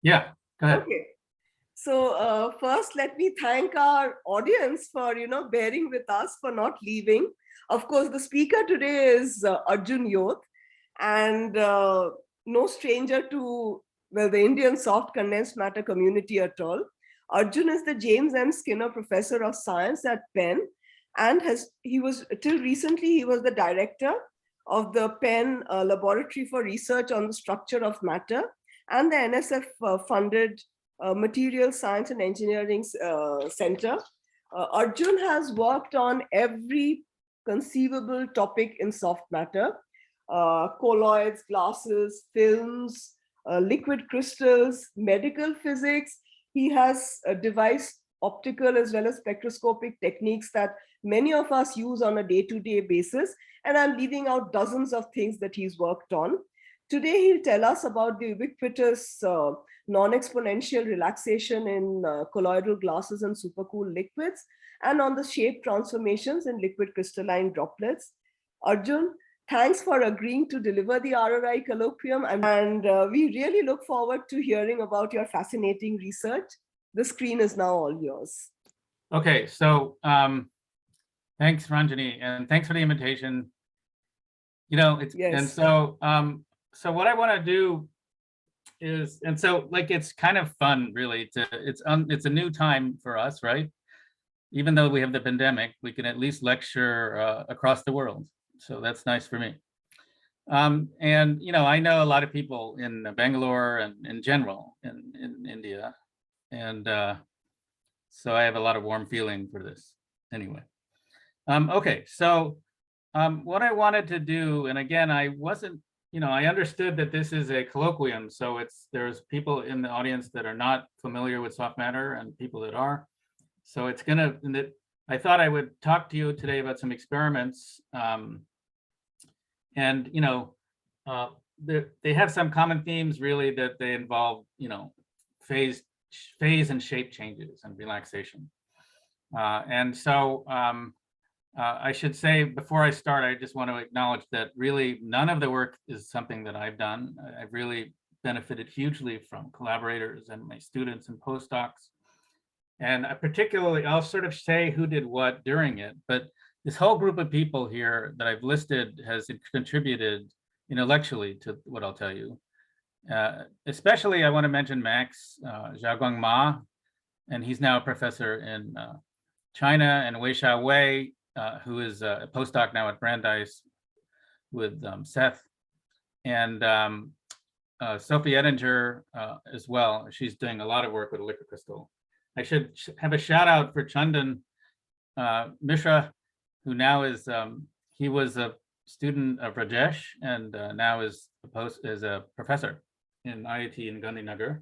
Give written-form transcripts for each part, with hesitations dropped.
Yeah, go ahead. Okay. So first, let me thank our audience for bearing with us, for not leaving. Of course, the speaker today is Arjun Yodh, and no stranger to the Indian soft condensed matter community at all. Arjun is the James M. Skinner Professor of Science at Penn, and he was till recently he was the director of the Penn Laboratory for Research on the Structure of Matter and the NSF funded Material Science and Engineering Center. Arjun has worked on every conceivable topic in soft matter, colloids, glasses, films, liquid crystals, medical physics. He has devised optical as well as spectroscopic techniques that many of us use on a day-to-day basis. And I'm leaving out dozens of things that he's worked on. Today, he'll tell us about the ubiquitous non-exponential relaxation in colloidal glasses and supercooled liquids, and on the shape transformations in liquid crystalline droplets. Arjun, thanks for agreeing to deliver the RRI colloquium, and we really look forward to hearing about your fascinating research. The screen is now all yours. Okay, so thanks, Ranjani, and thanks for the invitation. Yes. And so what I want to do is, and so like it's kind of fun, really. It's a new time for us, right? Even though we have the pandemic, we can at least lecture across the world. So that's nice for me. And I know a lot of people in Bangalore and in general in India, and so I have a lot of warm feeling for this. Anyway, okay, so what I wanted to do, and again, I wasn't, I understood that this is a colloquium, so there's people in the audience that are not familiar with soft matter and people that are. So I thought I would talk to you today about some experiments, and they have some common themes really that they involve, phase and shape changes and relaxation. And so I should say before I start, I just want to acknowledge that really none of the work is something that I've done. I've really benefited hugely from collaborators and my students and postdocs. And particularly, I'll sort of say who did what during it, but this whole group of people here that I've listed has contributed intellectually to what I'll tell you. Especially, I want to mention Max Xiaoguang Ma, and he's now a professor in China, and Weixia Wei, who is a postdoc now at Brandeis with Seth, and Sophie Ettinger as well. She's doing a lot of work with a liquid crystal. I should have a shout out for Chandan Mishra, who now is, he was a student of Rajesh and now is a professor in IIT in Gandhinagar.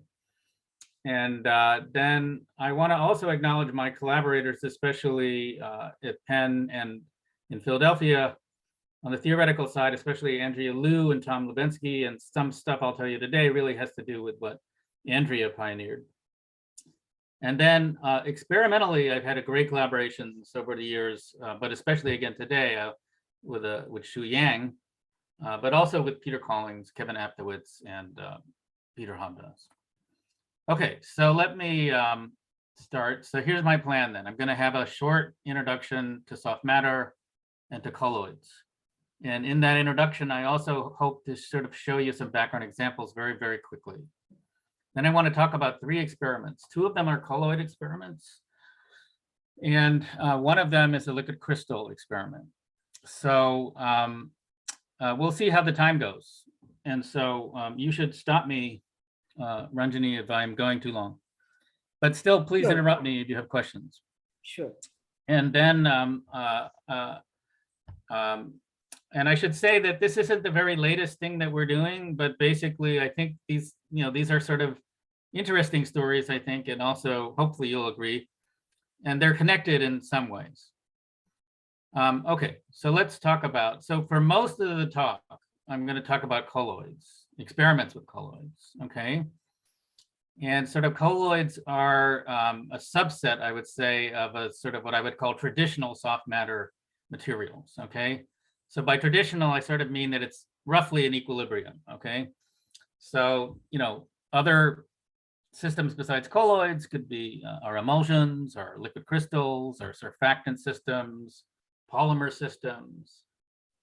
And then I want to also acknowledge my collaborators, especially at Penn and in Philadelphia on the theoretical side, especially Andrea Liu and Tom Lubensky, and some stuff I'll tell you today really has to do with what Andrea pioneered. And then experimentally, I've had a great collaborations over the years, but especially again today with Shu Yang, but also with Peter Collings, Kevin Aptowitz, and Peter Hamdas. Okay, so let me start. So here's my plan then. I'm going to have a short introduction to soft matter and to colloids. And in that introduction, I also hope to sort of show you some background examples very, very quickly. Then I want to talk about 3 experiments. 2 of them are colloid experiments, and one of them is a liquid crystal experiment. So we'll see how the time goes. And so you should stop me, Ranjani, if I'm going too long. But still, please interrupt me if you have questions. Sure. And then, and I should say that this isn't the very latest thing that we're doing, but basically, I think these are sort of interesting stories, I think, and also hopefully you'll agree, and they're connected in some ways. Okay, so let's talk about, so for most of the talk, I'm going to talk about colloids, experiments with colloids, okay? And sort of colloids are a subset, I would say, of a sort of what I would call traditional soft matter materials, okay? So by traditional, I sort of mean that it's roughly in equilibrium, okay? So, other systems besides colloids could be our emulsions, our liquid crystals, our surfactant systems, polymer systems.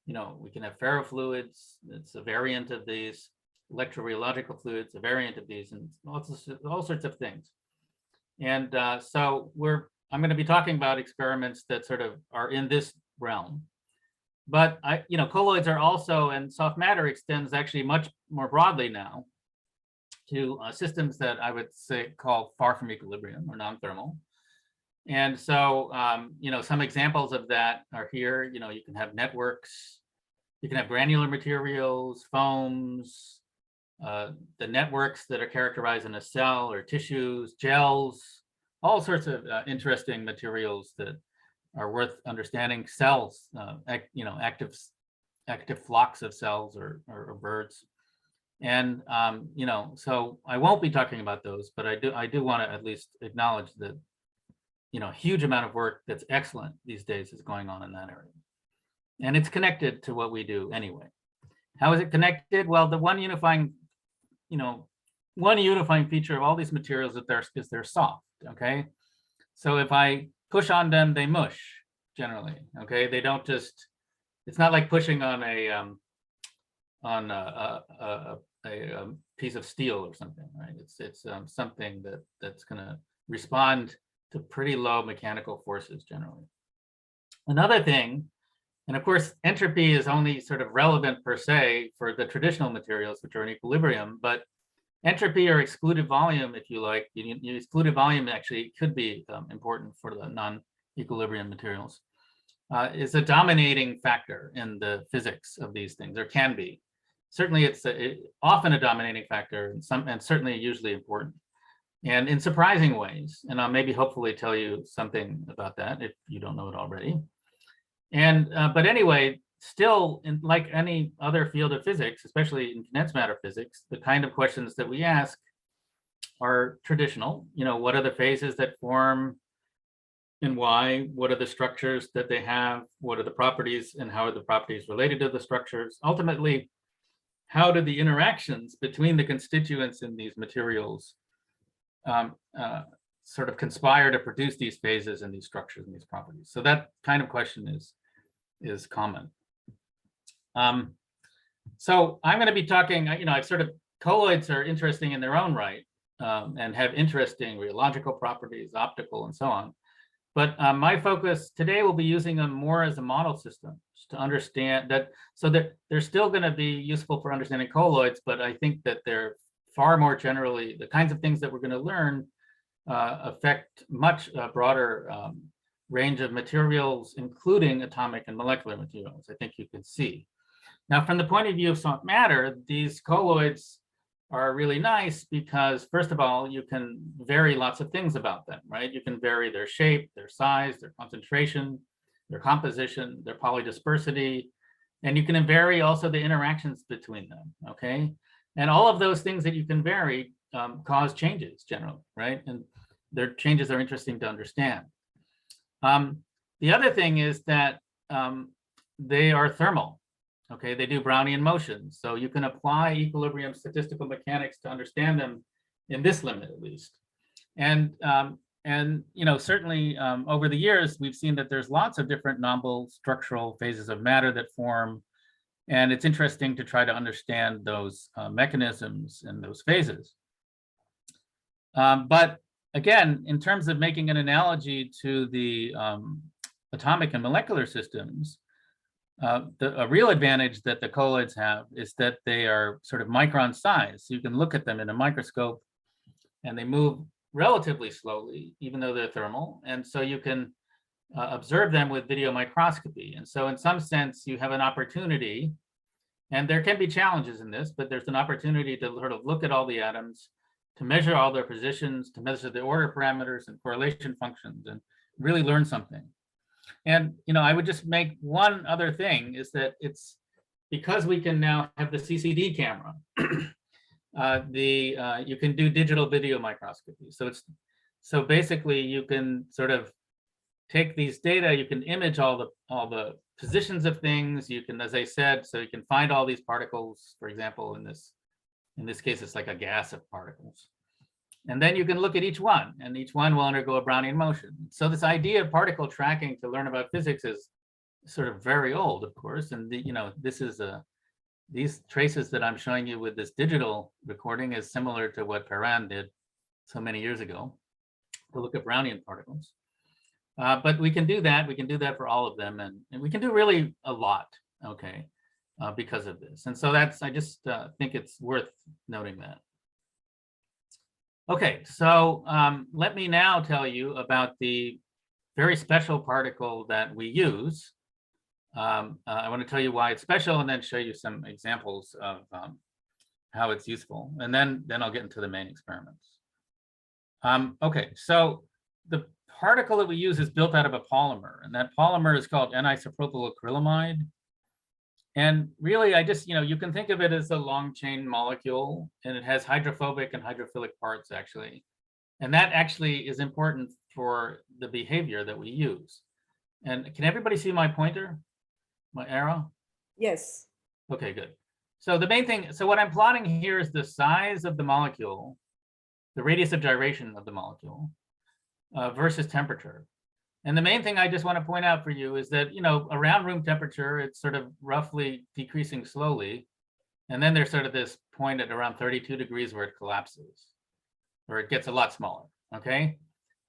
You know, we can have ferrofluids. It's a variant of these. Electrorheological fluids, a variant of these, and all sorts of things. And so I'm going to be talking about experiments that sort of are in this realm. But colloids are also, and soft matter extends actually much more broadly now to systems that I would say call far from equilibrium or non-thermal. And so, some examples of that are here. You can have networks, you can have granular materials, foams, the networks that are characterized in a cell or tissues, gels, all sorts of interesting materials that are worth understanding. Cells, active flocks of cells or birds. And so I won't be talking about those, but I do want to at least acknowledge that a huge amount of work that's excellent these days is going on in that area, and it's connected to what we do anyway. How is it connected? Well, the one unifying feature of all these materials is they're soft. Okay, so if I push on them, they mush generally. Okay, they don't just. It's not like pushing on a piece of steel or something, right? It's something that's going to respond to pretty low mechanical forces generally. Another thing, and of course, entropy is only sort of relevant per se for the traditional materials, which are in equilibrium, but entropy or excluded volume, if you like, excluded volume actually could be important for the non-equilibrium materials, is a dominating factor in the physics of these things, or can be. Certainly it's often a dominating factor, and certainly usually important. And in surprising ways, and I'll maybe hopefully tell you something about that if you don't know it already. And but anyway, still, like any other field of physics, especially in condensed matter physics, the kind of questions that we ask are traditional. What are the phases that form and why? What are the structures that they have? What are the properties, and how are the properties related to the structures? Ultimately, how do the interactions between the constituents in these materials sort of conspire to produce these phases and these structures and these properties? So that kind of question is common. So I'm going to be talking, colloids are interesting in their own right, and have interesting rheological properties, optical, and so on. But my focus today will be using them more as a model system to understand that, so that they're still going to be useful for understanding colloids, but I think that they're far more generally, the kinds of things that we're going to learn affect much broader range of materials, including atomic and molecular materials, I think you can see. Now, from the point of view of soft matter, these colloids are really nice because, first of all, you can vary lots of things about them, right? You can vary their shape, their size, their concentration, their composition, their polydispersity, and you can vary also the interactions between them, okay? And all of those things that you can vary cause changes generally, right? And their changes are interesting to understand. The other thing is that they are thermal. Okay, they do Brownian motions, so you can apply equilibrium statistical mechanics to understand them in this limit, at least. And certainly over the years, we've seen that there's lots of different novel structural phases of matter that form, and it's interesting to try to understand those mechanisms and those phases. But again, in terms of making an analogy to the atomic and molecular systems, a real advantage that the colloids have is that they are sort of micron size. So you can look at them in a microscope and they move relatively slowly, even though they're thermal. And so you can observe them with video microscopy. And so in some sense, you have an opportunity, and there can be challenges in this, but there's an opportunity to sort of look at all the atoms, to measure all their positions, to measure the order parameters and correlation functions, and really learn something. And I would just make one other thing, is that it's because we can now have the CCD camera, you can do digital video microscopy. So basically you can sort of take these data, you can image all the positions of things. You can, as I said, so you can find all these particles. For example, in this case, it's like a gas of particles. And then you can look at each one, and each one will undergo a Brownian motion. So this idea of particle tracking to learn about physics is sort of very old, of course. And this is these traces that I'm showing you with this digital recording is similar to what Perrin did so many years ago to look at Brownian particles. But we can do that. We can do that for all of them, and we can do really a lot, okay, because of this. And so I just think it's worth noting that. Okay, so let me now tell you about the very special particle that we use. I want to tell you why it's special and then show you some examples of how it's useful. And then I'll get into the main experiments. Okay, so the particle that we use is built out of a polymer, and that polymer is called N-isopropyl acrylamide. And really, you can think of it as a long chain molecule, and it has hydrophobic and hydrophilic parts, actually. And that actually is important for the behavior that we use. And can everybody see my pointer, my arrow? Yes. Okay, good. So the main thing, so what I'm plotting here is the size of the molecule, the radius of gyration of the molecule versus temperature. And the main thing I just want to point out for you is that, around room temperature, it's sort of roughly decreasing slowly. And then there's sort of this point at around 32 degrees where it collapses, or it gets a lot smaller, okay?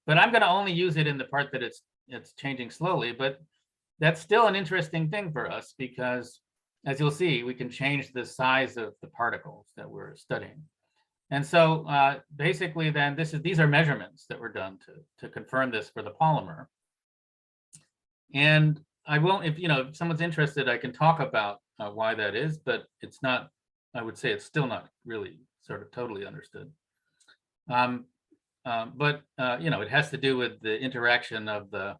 But I'm going to only use it in the part that it's changing slowly, but that's still an interesting thing for us because, as you'll see, we can change the size of the particles that we're studying. And so basically then these are measurements that were done to confirm this for the polymer. And I won't, if someone's interested, I can talk about why that is, but it's not, I would say it's still not really sort of totally understood. But it has to do with the interaction of the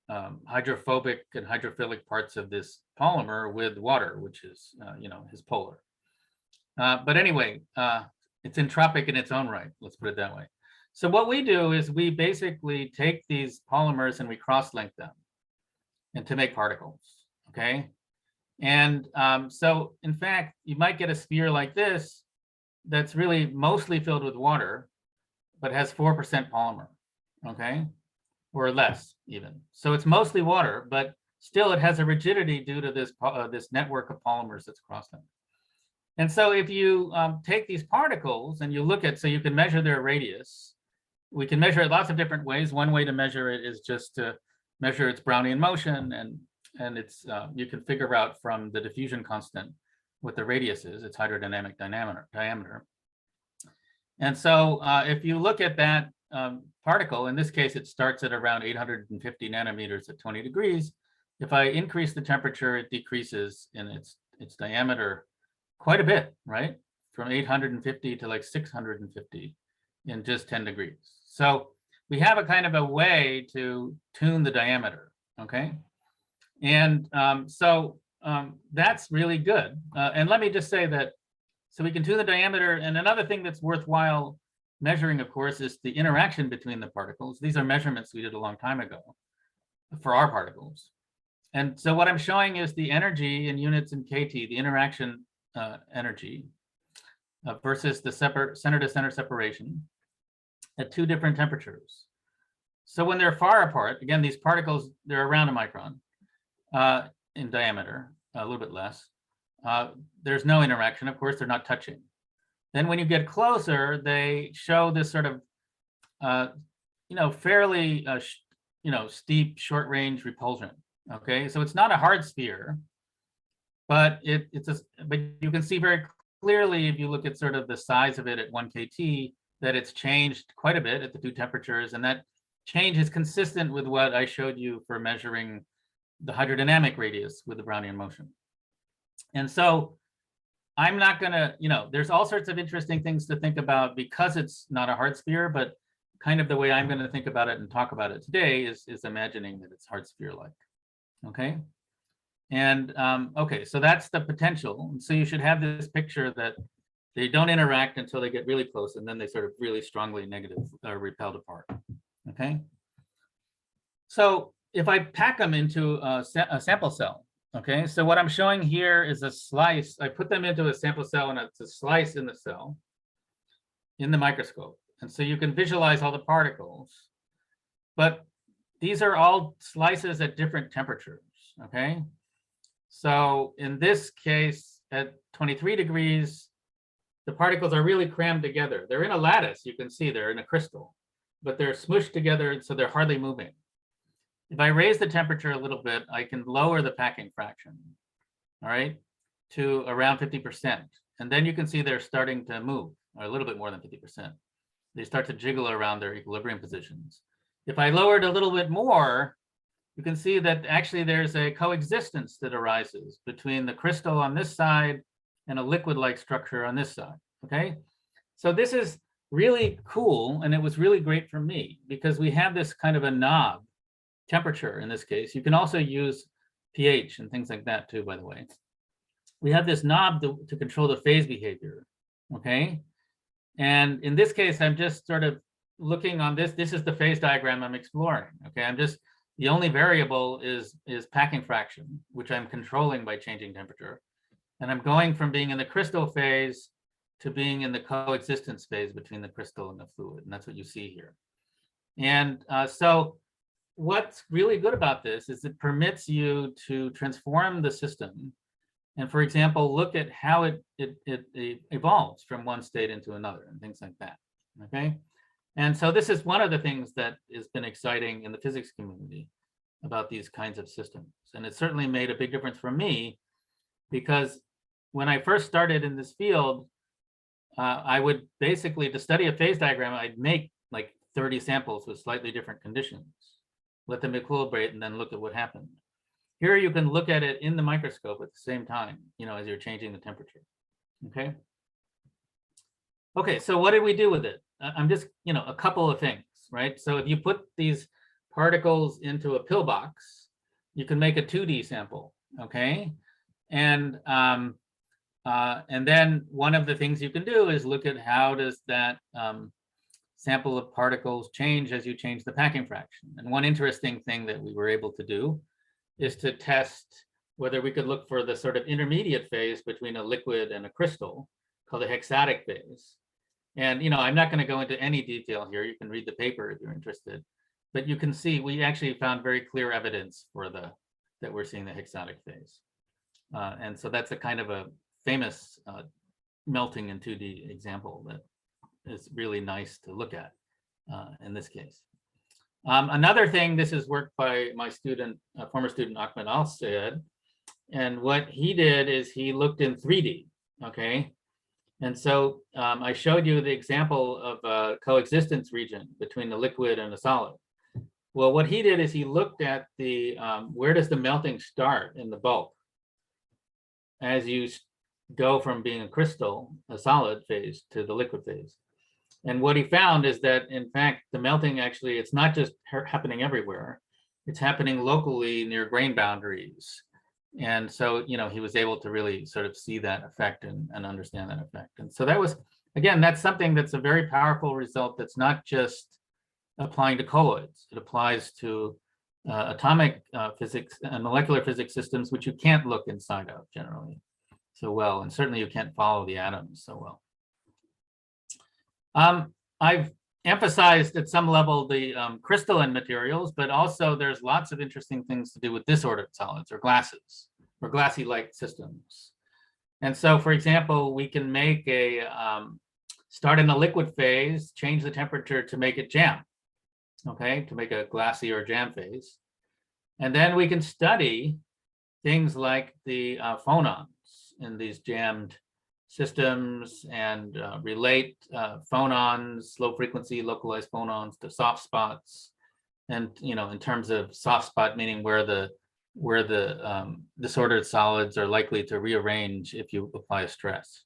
hydrophobic and hydrophilic parts of this polymer with water, which is, is polar. But anyway, it's entropic in its own right, let's put it that way. So what we do is we basically take these polymers and we cross-link them and to make particles, okay? And so in fact, you might get a sphere like this that's really mostly filled with water, but has 4% polymer, okay? Or less even. So it's mostly water, but still it has a rigidity due to this, this network of polymers that's cross-linked. And so if you take these particles and you look at, so you can measure their radius, we can measure it lots of different ways. One way to measure it is just to measure its Brownian motion, and it's you can figure out from the diffusion constant what the radius is, its hydrodynamic diameter. And so if you look at that particle, in this case, it starts at around 850 nanometers at 20 degrees. If I increase the temperature, it decreases in its diameter quite a bit, right? From 850 to like 650 in just 10 degrees. So we have a kind of a way to tune the diameter, okay? And that's really good. And let me just say that, so we can tune the diameter. And another thing that's worthwhile measuring, of course, is the interaction between the particles. These are measurements we did a long time ago for our particles. And so what I'm showing is the energy in units in kT, the interaction energy versus the center-to-center separation at two different temperatures. So when they're far apart, again, these particles, they're around a micron in diameter, a little bit less. There's no interaction, of course, they're not touching. Then when you get closer, they show this sort of, fairly, steep short-range repulsion. Okay, so it's not a hard sphere, but but you can see very clearly if you look at sort of the size of it at 1 kT that it's changed quite a bit at the two temperatures, and that change is consistent with what I showed you for measuring the hydrodynamic radius with the Brownian motion. And so I'm not gonna, there's all sorts of interesting things to think about because it's not a hard sphere, but kind of the way I'm going to think about it and talk about it today is imagining that it's hard sphere-like. Okay. And okay, so that's the potential. So you should have this picture that they don't interact until they get really close, and then they sort of really strongly repelled apart. Okay. So if I pack them into a sample cell, okay, so what I'm showing here is a slice. I put them into a sample cell, and it's a slice in the cell in the microscope. And so you can visualize all the particles, but these are all slices at different temperatures, okay? So in this case, at 23 degrees, the particles are really crammed together. They're in a lattice, you can see they're in a crystal, but they're smushed together, so they're hardly moving. If I raise the temperature a little bit, I can lower the packing fraction, all right, to around 50%. And then you can see they're starting to move, or a little bit more than 50%. They start to jiggle around their equilibrium positions. If I lower it a little bit more, you can see that actually there's a coexistence that arises between the crystal on this side and a liquid-like structure on this side, okay? So this is really cool, and it was really great for me because we have this kind of a knob temperature in this case. You can also use pH and things like that too, by the way. We have this knob to control the phase behavior, okay? And in this case, I'm just sort of looking on this. This is the phase diagram I'm exploring, okay? The only variable is packing fraction, which I'm controlling by changing temperature. And I'm going from being in the crystal phase to being in the coexistence phase between the crystal and the fluid. And that's what you see here. And so what's really good about this is it permits you to transform the system. And for example, look at how it evolves from one state into another and things like that, okay? And so this is one of the things that has been exciting in the physics community about these kinds of systems. And it certainly made a big difference for me because when I first started in this field, I would basically, to study a phase diagram, I'd make like 30 samples with slightly different conditions, let them equilibrate, and then look at what happened. Here you can look at it in the microscope at the same time, as you're changing the temperature, okay? Okay, so what did we do with it? I'm just, a couple of things, right? So if you put these particles into a pillbox, you can make a 2D sample, okay? And then one of the things you can do is look at how does that sample of particles change as you change the packing fraction. And one interesting thing that we were able to do is to test whether we could look for the sort of intermediate phase between a liquid and a crystal called the Hexatic Phase. And I'm not going to go into any detail here. You can read the paper if you're interested. But you can see we actually found very clear evidence for that we're seeing the Hexatic Phase. And so that's a kind of a famous melting in 2D example that is really nice to look at in this case. Another thing, this is work by my student, former student Ahmed Al-Sayed, and what he did is he looked in 3D, okay? And so I showed you the example of a coexistence region between the liquid and the solid. Well, what he did is he looked at the, where does the melting start in the bulk as you go from being a crystal, a solid phase, to the liquid phase. And what he found is that, in fact, the melting actually, it's not just happening everywhere. It's happening locally near grain boundaries. And so, he was able to really sort of see that effect and understand that effect. And so that was, again, that's something that's a very powerful result that's not just applying to colloids. It applies to atomic physics and molecular physics systems, which you can't look inside of generally so well. And certainly you can't follow the atoms so well. I've emphasized at some level the crystalline materials, but also there's lots of interesting things to do with disordered solids or glasses or glassy-like systems. And so, for example, we can make start in a liquid phase, change the temperature to make it jam, okay, to make a glassy or jam phase. And then we can study things like the phonons in these jammed systems and relate phonons, low frequency localized phonons, to soft spots. And in terms of soft spot, meaning where the disordered solids are likely to rearrange if you apply a stress.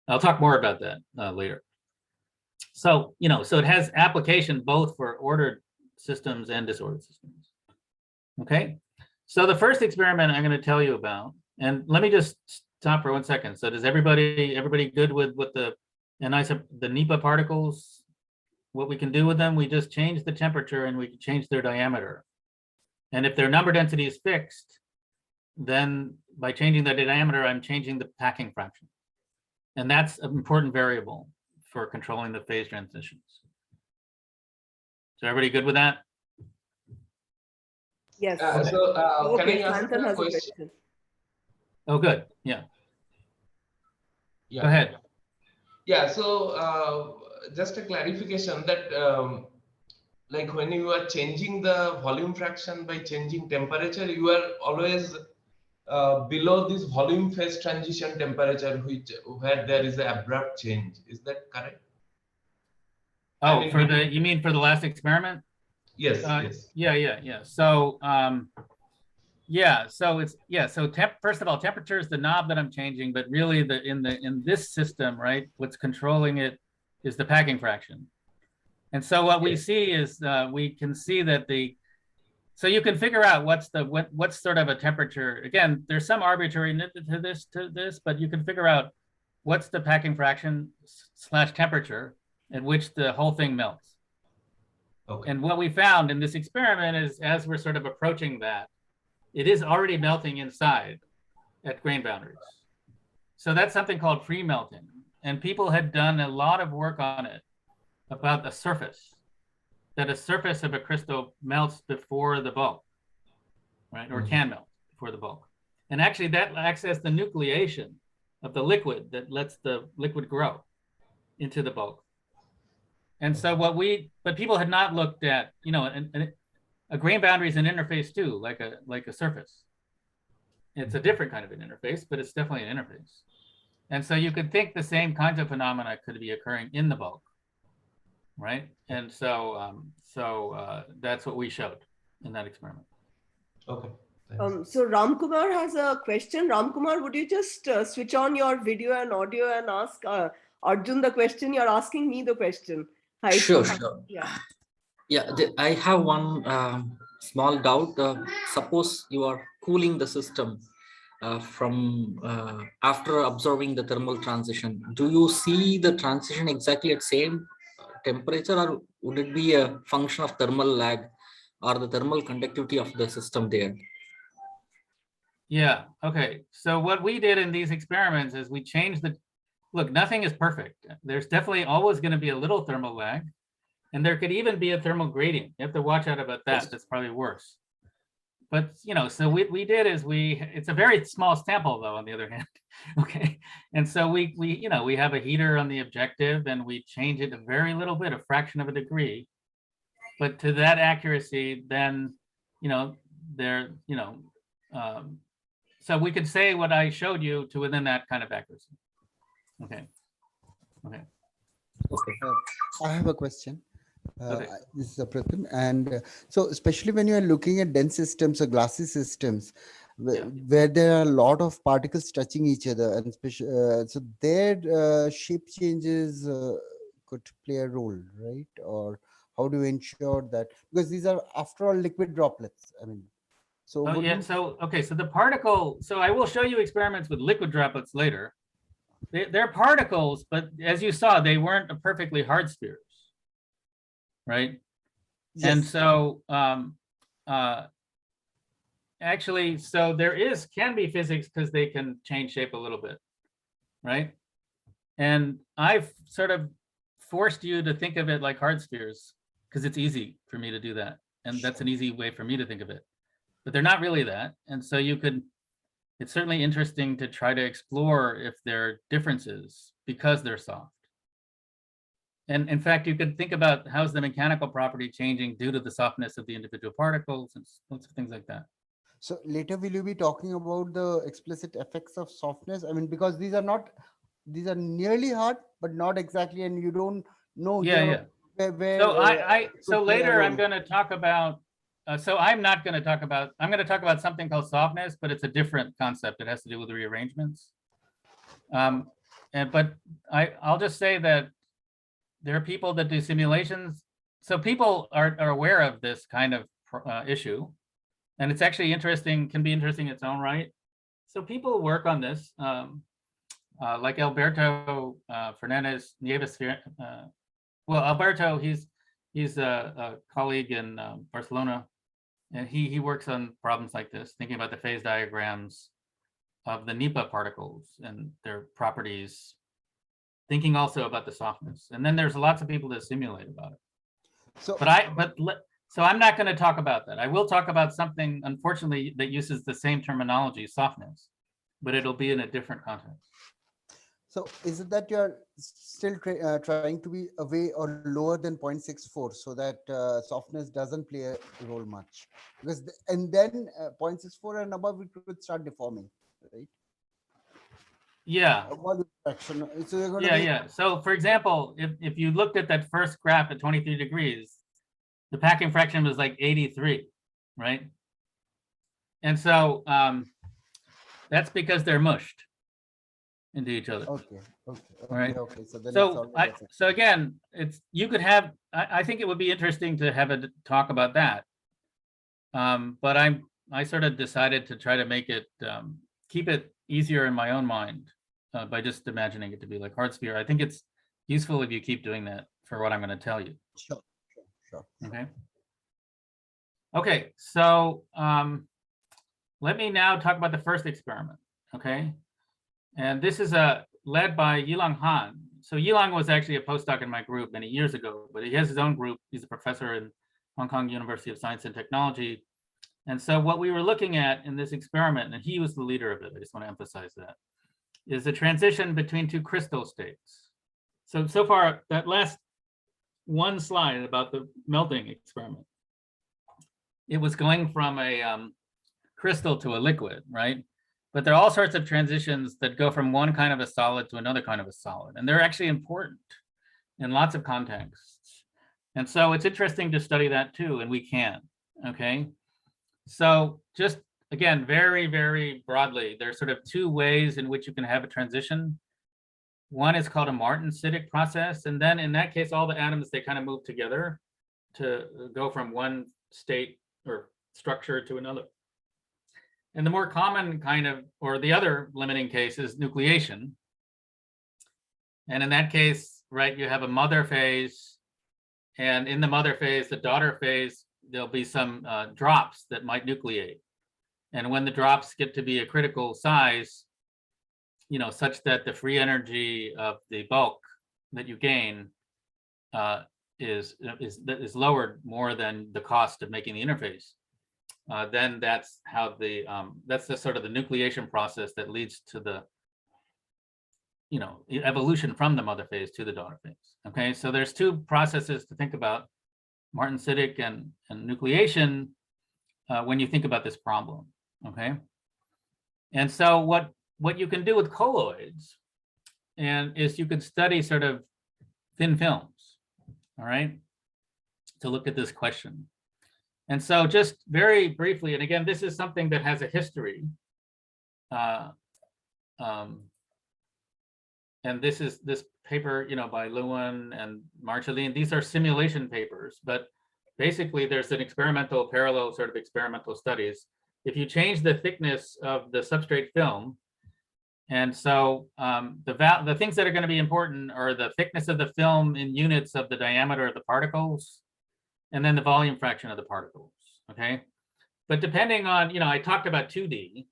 I'll talk more about that later. So so it has application both for ordered systems and disordered systems. Okay, so the first experiment I'm going to tell you about, and let me just stop for 1 second. So does everybody good with what the NIPA particles, what we can do with them? We just change the temperature and we can change their diameter. And if their number density is fixed, then by changing the diameter, I'm changing the packing fraction. And that's an important variable for controlling the phase transitions. So everybody good with that? Yes. Can Okay, I ask Santhan a has a question? question. Oh, good. Yeah. Yeah. Go ahead. Yeah. So just a clarification that like when you are changing the volume fraction by changing temperature, you are always below this volume phase transition temperature, where there is an abrupt change. Is that correct? Oh, you mean for the last experiment? Yes. Yes. Yeah. So first of all, temperature is the knob that I'm changing, but really in this system, right, what's controlling it is the packing fraction. And so what we see is we can see that so you can figure out what's sort of a temperature. Again, there's some arbitrariness to this, but you can figure out what's the packing fraction / temperature at which the whole thing melts. Okay. And what we found in this experiment is, as we're sort of approaching that, it is already melting inside at grain boundaries. So that's something called free melting. And people had done a lot of work on it about the surface, that a surface of a crystal melts before the bulk, right? Or can melt before the bulk. And actually that acts as the nucleation of the liquid that lets the liquid grow into the bulk. And so but people had not looked at, a grain boundary is an interface too, like a surface. It's a different kind of an interface, but it's definitely an interface. And so you could think the same kinds of phenomena could be occurring in the bulk, right? And so that's what we showed in that experiment. Okay. So Ramkumar has a question. Ramkumar, would you just switch on your video and audio and ask Arjun the question? You're asking me the question. Hi. Sure. Yeah. I have one small doubt. Suppose you are cooling the system from after observing the thermal transition. Do you see the transition exactly at same temperature, or would it be a function of thermal lag or the thermal conductivity of the system there? Yeah. Okay. So what we did in these experiments is we changed look, nothing is perfect. There's definitely always going to be a little thermal lag, and there could even be a thermal gradient. You have to watch out about that. That's probably worse. But, so what we did is it's a very small sample though, on the other hand. Okay. And so we have a heater on the objective and we change it a very little bit, a fraction of a degree. But to that accuracy, then, so we could say what I showed you to within that kind of accuracy. Okay. I have a question. Okay. This is Pratham, and so especially when you are looking at dense systems or glassy systems, where there are a lot of particles touching each other, and so their shape changes could play a role, right? Or how do you ensure that, because these are after all liquid droplets? I mean, so so the particle. So I will show you experiments with liquid droplets later. They're particles, but as you saw, they weren't perfectly hard spheres. Right. Yes. And so actually, so there can be physics because they can change shape a little bit. Right. And I've sort of forced you to think of it like hard spheres because it's easy for me to do that. And that's an easy way for me to think of it. But they're not really that. And so it's certainly interesting to try to explore if there are differences because they're soft. And in fact, you could think about how's the mechanical property changing due to the softness of the individual particles and lots of things like that. So later, will you be talking about the explicit effects of softness? I mean, because these are nearly hard, but not exactly, and you don't know. Yeah. Where, so later I'm going to talk about. I'm going to talk about something called softness, but it's a different concept. It has to do with rearrangements. But I'll just say that there are people that do simulations. So people are aware of this kind of issue. And it's actually interesting, can be interesting in its own right. So people work on this, like Alberto Fernandez Nieves. Alberto, he's a colleague in Barcelona, and he works on problems like this, thinking about the phase diagrams of the NEPA particles and their properties thinking also about the softness. And then there's lots of people that simulate about it. So, So I'm not going to talk about that. I will talk about something, unfortunately, that uses the same terminology, softness, but it'll be in a different context. so is it that you're still trying to be away or lower than 0.64 so that softness doesn't play a role much? Because and then 0.64 and above it would start deforming, right? Yeah. Volume fraction. So you're going to Yeah. So for example, if you looked at that first graph at 23 degrees, the packing fraction was like 83, right? And so that's because they're mushed into each other. Okay. Right. Okay. So then So again, you could have. I think it would be interesting to have a talk about that. But I sort of decided to try to make it keep it easier in my own mind by just imagining it to be like hard sphere. I think it's useful if you keep doing that for what I'm going to tell you. Sure. Okay. So let me now talk about the first experiment. Okay. And this is led by Yilang Han. So Yilang was actually a postdoc in my group many years ago, but he has his own group. He's a professor in Hong Kong University of Science and Technology. And so what we were looking at in this experiment, and he was the leader of it, I just want to emphasize that, is the transition between two crystal states. So far, that last one slide about the melting experiment, it was going from a crystal to a liquid, right? But there are all sorts of transitions that go from one kind of a solid to another kind of a solid. And they're actually important in lots of contexts. And so it's interesting to study that too, and we can, okay? So just, again, very, very broadly, there's sort of two ways in which you can have a transition. One is called a Martensitic process. And then in that case, all the atoms, they kind of move together to go from one state or structure to another. And the more common kind of, or the other limiting case is nucleation. And in that case, right, you have a mother phase, and in the mother phase, the daughter phase, there'll be some drops that might nucleate. And when the drops get to be a critical size, such that the free energy of the bulk that you gain is lowered more than the cost of making the interface. Then that's how that's the sort of the nucleation process that leads to the, evolution from the mother phase to the daughter phase. Okay, so there's two processes to think about, Martensitic and nucleation, when you think about this problem. Okay, and so what you can do with colloids is you could study sort of thin films, all right, to look at this question. And so just very briefly, and again, this is something that has a history. And this is this paper, by Lewin and Marceline. These are simulation papers, but basically there's an experimental parallel sort of experimental studies. If you change the thickness of the substrate film, and so the things that are going to be important are the thickness of the film in units of the diameter of the particles, and then the volume fraction of the particles, okay? But depending on, I talked about 2D,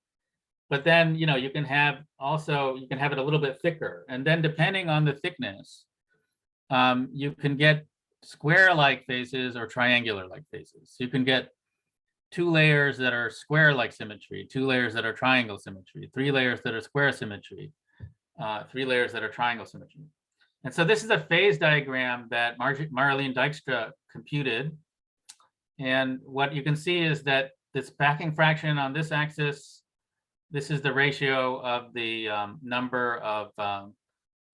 but then, you can have it a little bit thicker. And then depending on the thickness, you can get square-like phases or triangular-like phases. So you can get 2 layers that are square-like symmetry, 2 layers that are triangle symmetry, 3 layers that are square symmetry, 3 layers that are triangle symmetry. And so this is a phase diagram that Marlene Dijkstra computed. And what you can see is that this packing fraction on this axis, this is the ratio of the number of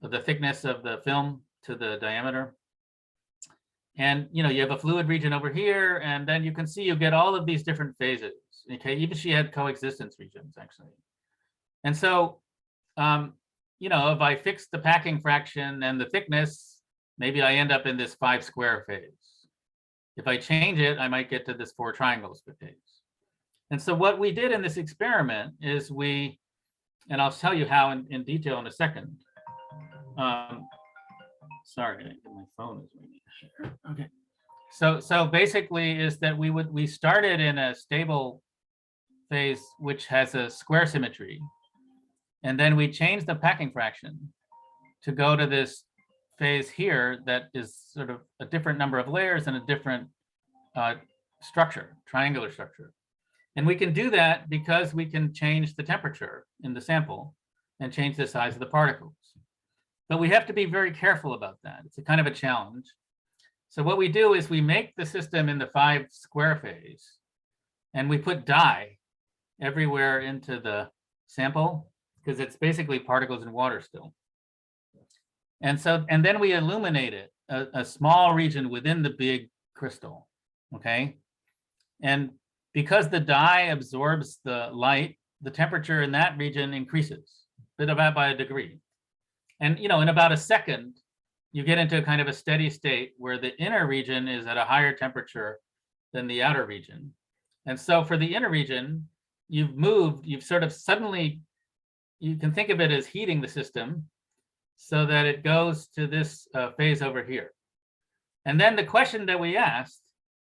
the thickness of the film to the diameter. And you have a fluid region over here, and then you can see you get all of these different phases. Okay, even she had coexistence regions actually. And so, if I fix the packing fraction and the thickness, maybe I end up in this 5 square phase. If I change it, I might get to this 4 triangles phase. And so what we did in this experiment is and I'll tell you how in detail in a second. Sorry, my phone is ringing. Okay. So basically is that we started in a stable phase which has a square symmetry, and then we changed the packing fraction to go to this phase here that is sort of a different number of layers and a different structure, triangular structure. And we can do that because we can change the temperature in the sample and change the size of the particles. But we have to be very careful about that. It's a kind of a challenge. So what we do is we make the system in the 5 square phase, and we put dye everywhere into the sample because it's basically particles in water still. And then we illuminate it, a small region within the big crystal, okay? And because the dye absorbs the light, the temperature in that region increases, bit about by a degree. And in about a second, you get into kind of a steady state where the inner region is at a higher temperature than the outer region. And so for the inner region, you've sort of suddenly, you can think of it as heating the system so that it goes to this phase over here. And then the question that we asked,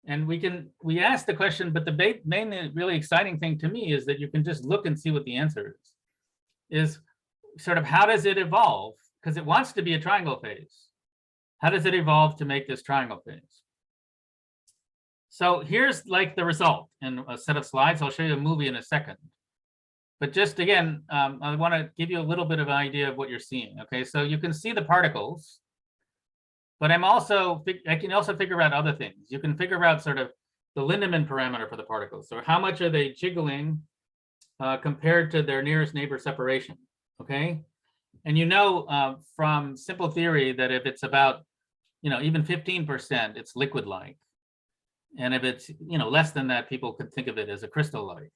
and we asked the question, but the main really exciting thing to me is that you can just look and see what the answer is sort of how does it evolve? Because it wants to be a triangle phase. How does it evolve to make this triangle phase? So here's like the result in a set of slides. I'll show you a movie in a second. But just again, I want to give you a little bit of an idea of what you're seeing. Okay, so you can see the particles, but I can also figure out other things. You can figure out sort of the Lindemann parameter for the particles. So how much are they jiggling compared to their nearest neighbor separation? Okay, and from simple theory that if it's about even 15%, it's liquid-like, and if it's less than that, people could think of it as a crystal-like.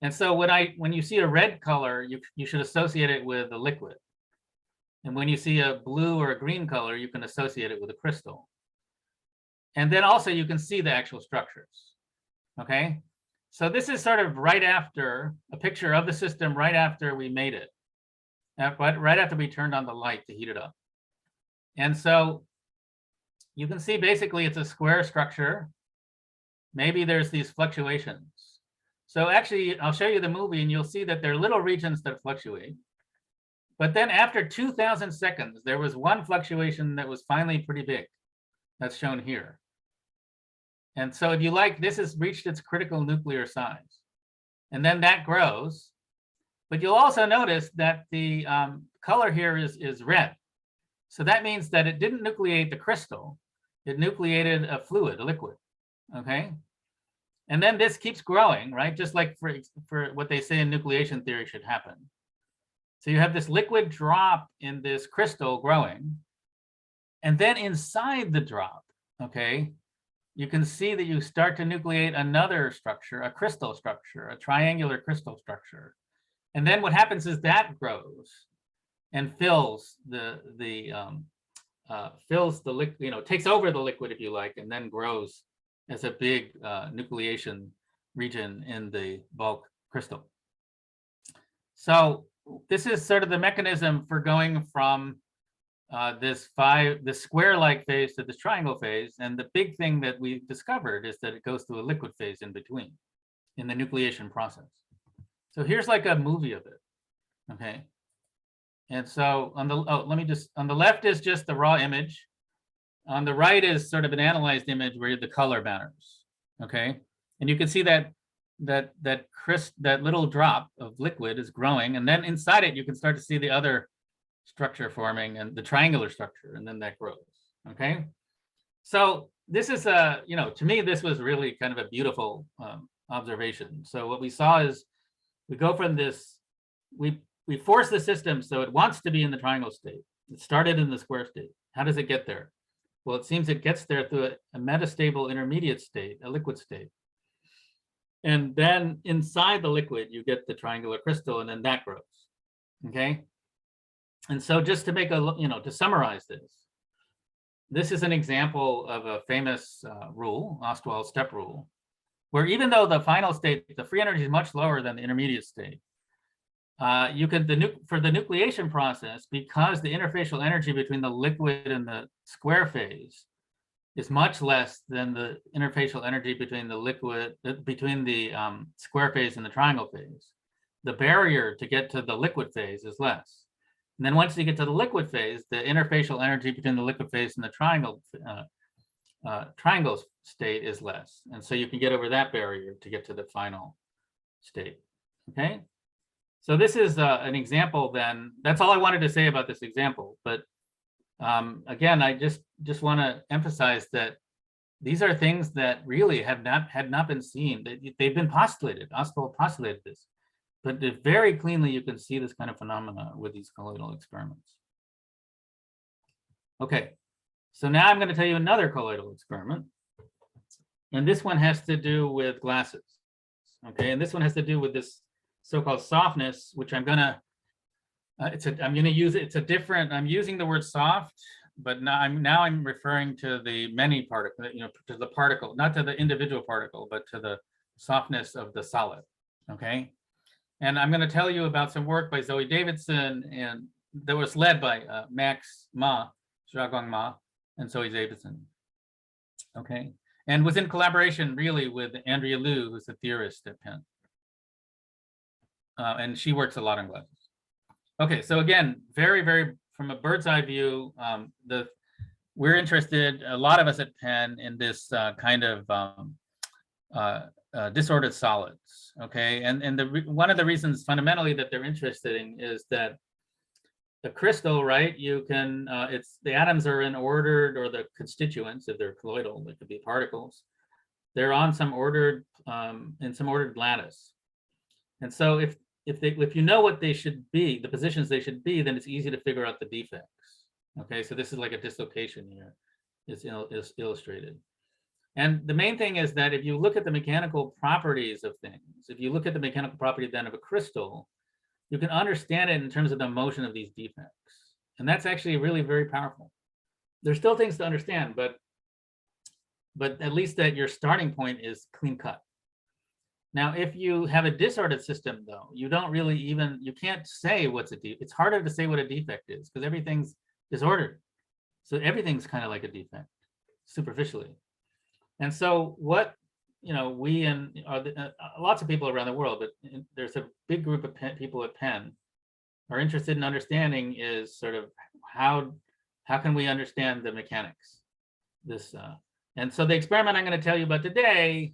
And so when you see a red color, you should associate it with a liquid. And when you see a blue or a green color, you can associate it with a crystal. And then also you can see the actual structures. Okay, so this is sort of right after a picture of the system right after we made it, right after we turned on the light to heat it up. And so you can see basically it's a square structure. Maybe there's these fluctuations. So actually, I'll show you the movie and you'll see that there are little regions that fluctuate. But then after 2,000 seconds, there was one fluctuation that was finally pretty big. That's shown here. And so if you like, this has reached its critical nuclear size. And then that grows. But you'll also notice that the color here is red. So that means that it didn't nucleate the crystal. It nucleated a fluid, a liquid, okay? And then this keeps growing, right? Just like for what they say in nucleation theory should happen. So you have this liquid drop in this crystal growing. And then inside the drop, okay, you can see that you start to nucleate another structure, a crystal structure, a triangular crystal structure. And then what happens is that grows and fills the liquid, takes over the liquid, if you like, and then grows as a big nucleation region in the bulk crystal. So this is sort of the mechanism for going from this square-like phase to this triangle phase. And the big thing that we discovered is that it goes through a liquid phase in between in the nucleation process. So here's like a movie of it, okay? And so on the left is just the raw image. On the right is sort of an analyzed image where the color matters, okay? And you can see that little drop of liquid is growing, and then inside it you can start to see the other structure forming and the triangular structure, and then that grows, okay? So this is to me, this was really kind of a beautiful observation. So what we saw is we go from this, we force the system so it wants to be in the triangle state. It started in the square state. How does it get there? Well, it seems it gets there through a metastable intermediate state, a liquid state. And then inside the liquid, you get the triangular crystal, and then that grows, okay? And so just to make to summarize this is an example of a famous rule, Oswald step rule, where even though the final state, the free energy is much lower than the intermediate state, you could, for the nucleation process, because the interfacial energy between the liquid and the square phase is much less than the interfacial energy between the square phase and the triangle phase. The barrier to get to the liquid phase is less. And then once you get to the liquid phase, the interfacial energy between the liquid phase and the triangle state is less. And so you can get over that barrier to get to the final state. Okay. So this is an example then. That's all I wanted to say about this example. But again, I just want to emphasize that these are things that really had not been seen. They've been postulated. Oswald postulated this. But very cleanly, you can see this kind of phenomena with these colloidal experiments. Okay, so now I'm going to tell you another colloidal experiment. And this one has to do with glasses. Okay, and this one has to do with this so-called softness, which I'm going to, I'm going to use it. It's a different, I'm using the word soft, but now I'm referring to the many particle, to the particle, not to the individual particle, but to the softness of the solid. Okay. And I'm going to tell you about some work by Zoe Davidson and that was led by Max Ma, Xiaoguang Ma, and Zoe Davidson. Okay, and was in collaboration really with Andrea Liu, who's a theorist at Penn. And she works a lot on glasses. Okay, so again, very from a bird's eye view, we're interested, a lot of us at Penn, in this kind of disordered solids. Okay, and one of the reasons fundamentally that they're interested in is that the crystal, right? You can, the atoms are in ordered, or the constituents, if they're colloidal, they could be particles. They're on some ordered, in some ordered lattice. And so if you know what they should be, the positions they should be, then it's easy to figure out the defects. Okay, so this is like a dislocation here, is illustrated. And the main thing is that if you look at the mechanical properties of things, if you look at the mechanical property then of a crystal, you can understand it in terms of the motion of these defects. And that's actually really very powerful. There's still things to understand, but at least that your starting point is clean cut. Now, if you have a disordered system though, you don't really you can't say what's a defect. It's harder to say what a defect is because everything's disordered. So everything's kind of like a defect superficially. And so what, we and lots of people around the world, but there's a big group of people at Penn are interested in understanding is sort of how can we understand the mechanics? And so the experiment I'm going to tell you about today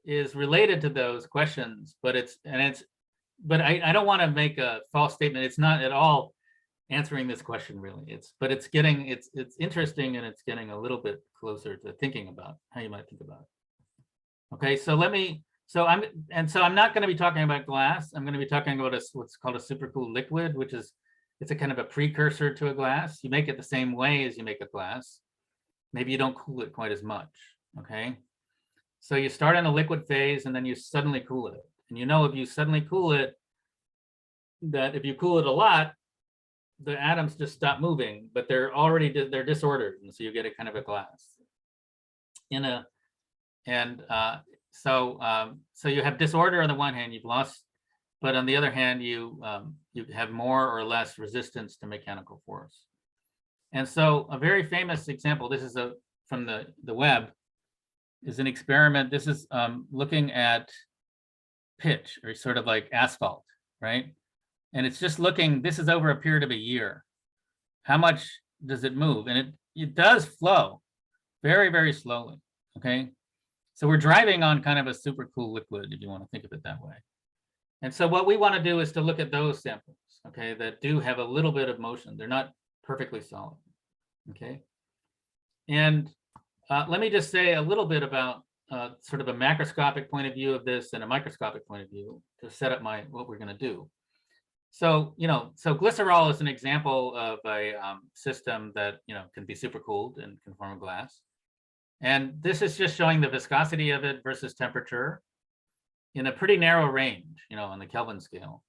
is related to those questions, but I don't want to make a false statement. It's not at all answering this question really. It's interesting, and it's getting a little bit closer to thinking about how you might think about it. Okay, so I'm not going to be talking about glass. I'm going to be talking about what's called a supercooled liquid, which is, it's a kind of a precursor to a glass. You make it the same way as you make a glass. Maybe you don't cool it quite as much. Okay, so you start in a liquid phase and then you suddenly cool it. And if you suddenly cool it, that if you cool it a lot, the atoms just stop moving, but they're disordered, and so you get a kind of a glass. So you have disorder on the one hand, you've lost, but on the other hand, you have more or less resistance to mechanical force. And so a very famous example, this is from the web, is an experiment. This is looking at pitch, or sort of like asphalt, right? And it's just looking, this is over a period of a year. How much does it move? And it does flow very, very slowly, okay? So we're driving on kind of a supercooled liquid, if you want to think of it that way. And so what we want to do is to look at those samples, okay, that do have a little bit of motion. They're not perfectly solid, okay? And let me just say a little bit about sort of a macroscopic point of view of this and a microscopic point of view to set up what we're going to do. So, so glycerol is an example of a system that, can be supercooled and can form a glass. And this is just showing the viscosity of it versus temperature in a pretty narrow range, on the Kelvin scale.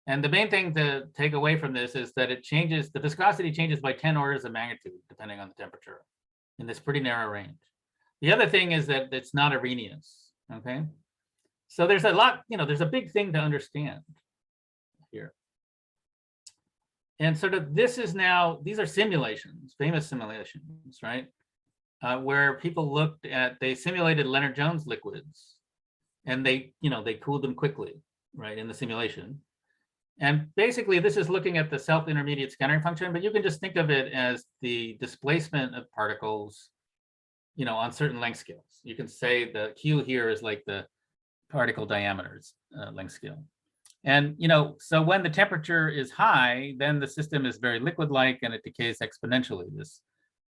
And the main thing to take away from this is that the viscosity changes by 10 orders of magnitude, depending on the temperature, in this pretty narrow range. The other thing is that it's not Arrhenius, okay? So there's a lot, there's a big thing to understand here. And sort of these are simulations, famous simulations, right? Where people they simulated Leonard Jones liquids, and they cooled them quickly, right, in the simulation. And basically, this is looking at the self-intermediate scattering function, but you can just think of it as the displacement of particles, on certain length scales. You can say the Q here is like the particle diameters length scale. And, so when the temperature is high, then the system is very liquid-like and it decays exponentially,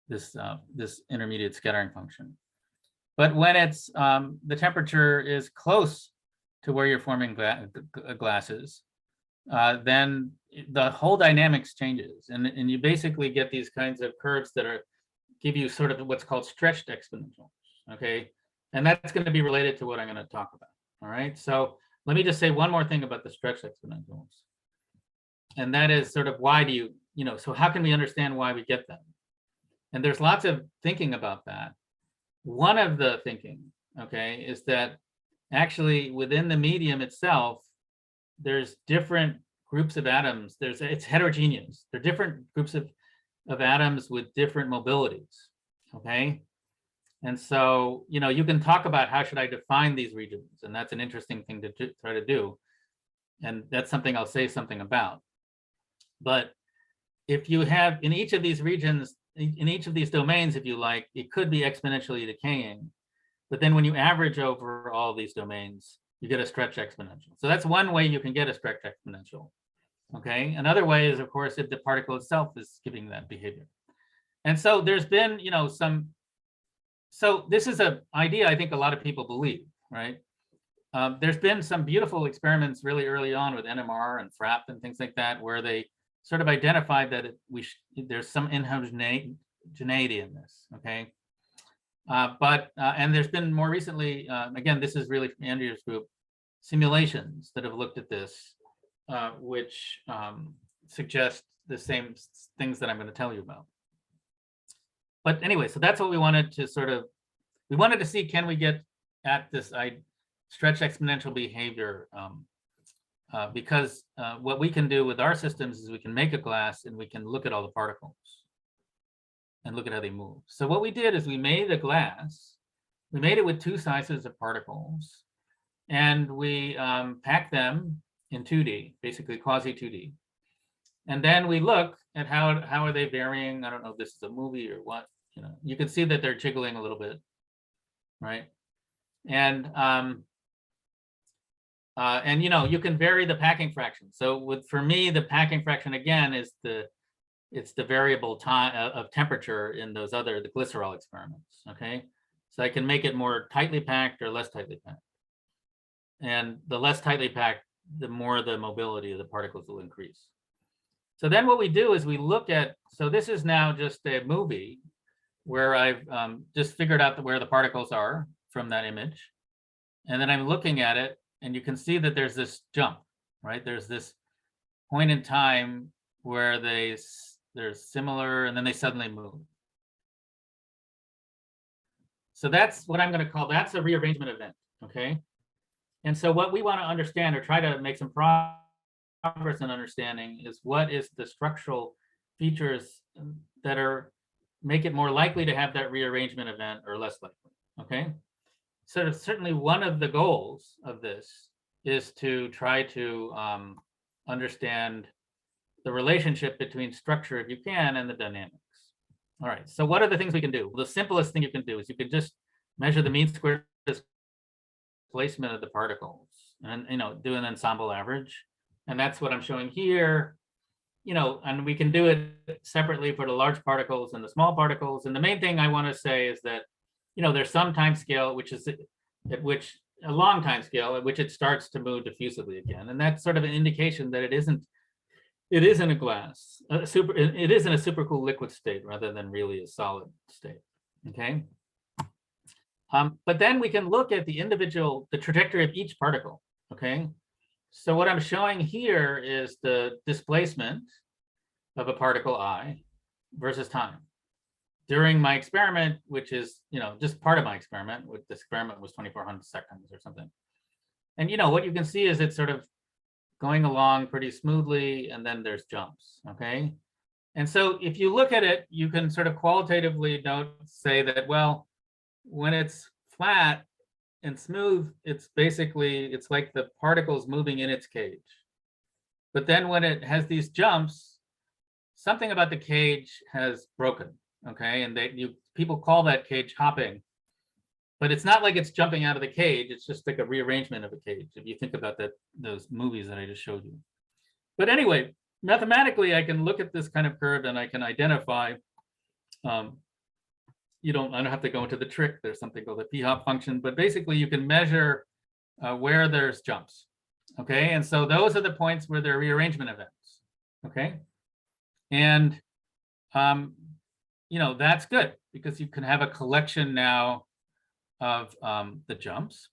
this intermediate scattering function. But when it's the temperature is close to where you're forming glasses, then the whole dynamics changes, and you basically get these kinds of curves that give you sort of what's called stretched exponentials. Okay, and that's going to be related to what I'm going to talk about. All right, so let me just say one more thing about the stretched exponentials, and that is sort of why do so how can we understand why we get them? And there's lots of thinking about that. One of the thinking, okay, is that actually within the medium itself, there's different groups of atoms. It's heterogeneous. There are different groups of atoms with different mobilities, okay? And so, you can talk about how should I define these regions, and that's an interesting thing to try to do. And that's something I'll say something about. But if you have in each of these regions, in each of these domains, if you like, it could be exponentially decaying. But then when you average over all these domains, you get a stretch exponential. So that's one way you can get a stretch exponential. Okay. Another way is, of course, if the particle itself is giving that behavior. And so there's been, so this is an idea I think a lot of people believe, right? There's been some beautiful experiments really early on with NMR and FRAP and things like that, where they sort of identified that there's some inhomogeneity in this, okay? And there's been more recently, again, this is really from Andrea's group, simulations that have looked at this, which suggest the same things that I'm going to tell you about. But anyway, so that's what we wanted to we wanted to see, can we get at this stretch exponential behavior? Because what we can do with our systems is we can make a glass and we can look at all the particles and look at how they move. So what we did is we made a glass. We made it with two sizes of particles, and we packed them in 2D, basically quasi 2D. And then we look at how are they varying. I don't know if this is a movie or what. You can see that they're jiggling a little bit, right? And you can vary the packing fraction. So for me, the packing fraction again is it's the variable time of temperature in the glycerol experiments. Okay, so I can make it more tightly packed or less tightly packed. And the less tightly packed, the more the mobility of the particles will increase. So then what we do is we look at, so this is now just a movie where I've just figured out where the particles are from that image. And then I'm looking at it, and you can see that there's this jump, right? There's this point in time where they're similar, and then they suddenly move. So that's what I'm going to call, that's a rearrangement event, okay? And so what we want to understand, or try to make some progress in understanding, is what is the structural features that make it more likely to have that rearrangement event or less likely, okay? So certainly one of the goals of this is to try to understand the relationship between structure, if you can, and the dynamics. All right, so what are the things we can do? Well, the simplest thing you can do is you can just measure the mean square displacement of the particles and do an ensemble average. And that's what I'm showing here. And we can do it separately for the large particles and the small particles. And the main thing I want to say is that there's some time scale, which is a long time scale at which it starts to move diffusively again. And that's sort of an indication that it isn't a glass. It is in a supercooled liquid state rather than really a solid state. Okay. But then we can look at the trajectory of each particle. Okay. So what I'm showing here is the displacement of a particle I versus time. During my experiment, which is, just part of my experiment, this experiment was 2,400 seconds or something. And what you can see is it's sort of going along pretty smoothly, and then there's jumps, okay? And so if you look at it, you can sort of qualitatively say that, well, when it's flat and smooth, it's like the particles moving in its cage. But then when it has these jumps, something about the cage has broken, okay? And people call that cage hopping, but it's not like it's jumping out of the cage. It's just like a rearrangement of a cage, if you think about those movies that I just showed you. But anyway, mathematically, I can look at this kind of curve and I can identify, I don't have to go into the trick. There's something called the p-hop function, but basically you can measure where there's jumps, okay? And so those are the points where there are rearrangement events, okay? And, that's good because you can have a collection now of the jumps.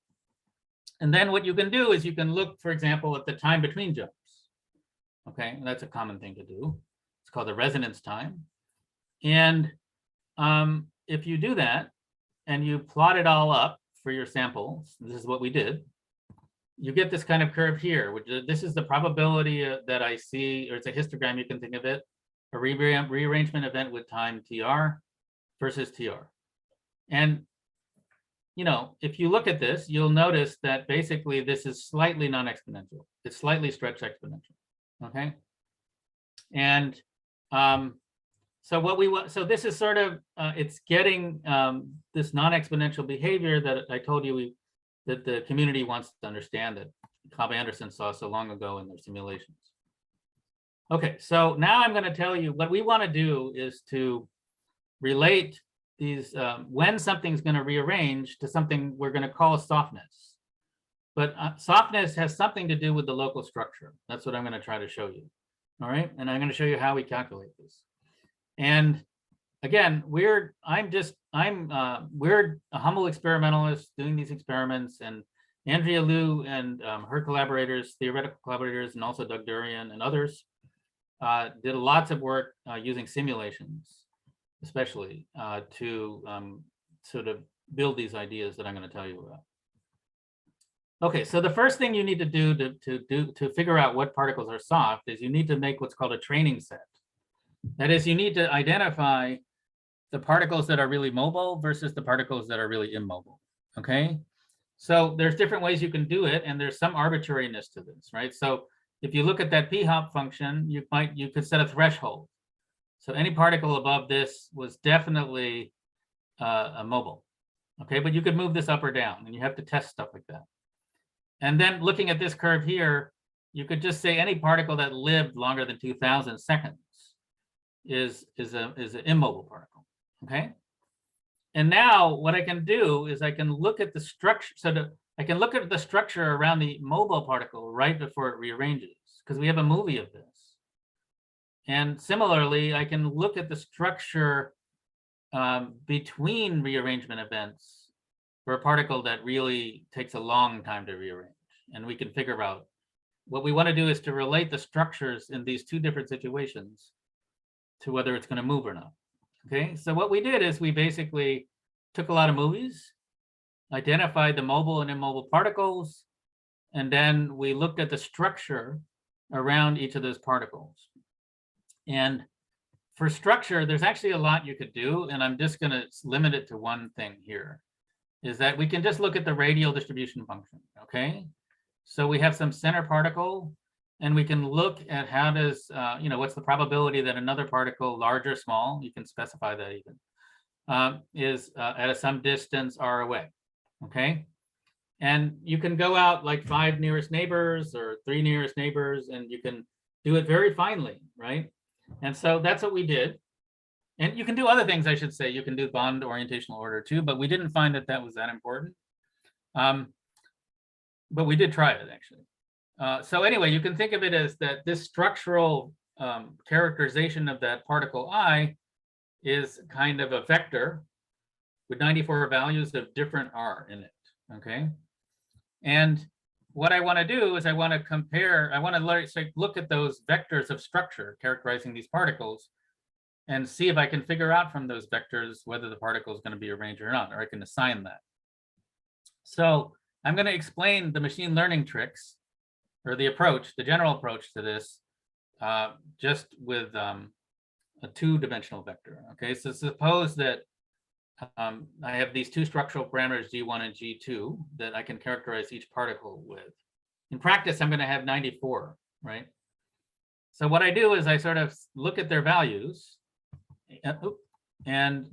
And then what you can do is you can look, for example, at the time between jumps. Okay, and that's a common thing to do. It's called the resonance time. And if you do that and you plot it all up for your samples, this is what we did, you get this kind of curve here, which this is the probability that I see, or it's a histogram, you can think of it, a rearrangement event with time TR versus TR. And if you look at this, you'll notice that basically this is slightly non-exponential. It's slightly stretched exponential. Okay. And so this is sort of, it's getting this non-exponential behavior that I told you that the community wants to understand, that Cobb Anderson saw so long ago in their simulations. Okay, so now I'm going to tell you what we want to do is to relate these, when something's going to rearrange to something we're going to call softness. But softness has something to do with the local structure. That's what I'm going to try to show you. All right, and I'm going to show you how we calculate this. And again, we're a humble experimentalist doing these experiments, and Andrea Liu and her collaborators, theoretical collaborators, and also Doug Durian and others did lots of work using simulations, especially to sort of build these ideas that I'm going to tell you about. Okay, so the first thing you need to do to figure out what particles are soft is you need to make what's called a training set. That is, you need to identify the particles that are really mobile versus the particles that are really immobile. Okay, so there's different ways you can do it, and there's some arbitrariness to this, right? So if you look at that p-hop function, you could set a threshold. So any particle above this was definitely a mobile. Okay, but you could move this up or down, and you have to test stuff like that. And then looking at this curve here, you could just say any particle that lived longer than 2000 seconds is an immobile particle, okay? And now what I can do is I can look at the structure, I can look at the structure around the mobile particle right before it rearranges, because we have a movie of this. And similarly, I can look at the structure between rearrangement events for a particle that really takes a long time to rearrange. And we can figure out what we want to do is to relate the structures in these two different situations to whether it's going to move or not. Okay, so what we did is we basically took a lot of movies, identified the mobile and immobile particles, and then we looked at the structure around each of those particles. And for structure, there's actually a lot you could do, and I'm just going to limit it to one thing here, is that we can just look at the radial distribution function, okay? So we have some center particle, and we can look at how does, what's the probability that another particle, large or small, you can specify that even, is at some distance r away, okay? And you can go out like 5 nearest neighbors or 3 nearest neighbors, and you can do it very finely, right? And so that's what we did. And you can do other things, I should say. You can do bond orientational order too, but we didn't find that that was that important. But we did try it actually. So anyway, you can think of it as that this structural characterization of that particle I is kind of a vector with 94 values of different r in it, okay? And what I want to do is I want to compare, I want to look at those vectors of structure characterizing these particles and see if I can figure out from those vectors whether the particle is going to be arranged or not, or I can assign that. So I'm going to explain the machine learning tricks, or the approach, the general approach to this, just with a 2-dimensional vector. Okay, so suppose that I have these 2 structural parameters, G1 and G2, that I can characterize each particle with. In practice, I'm going to have 94, right? So what I do is I sort of look at their values and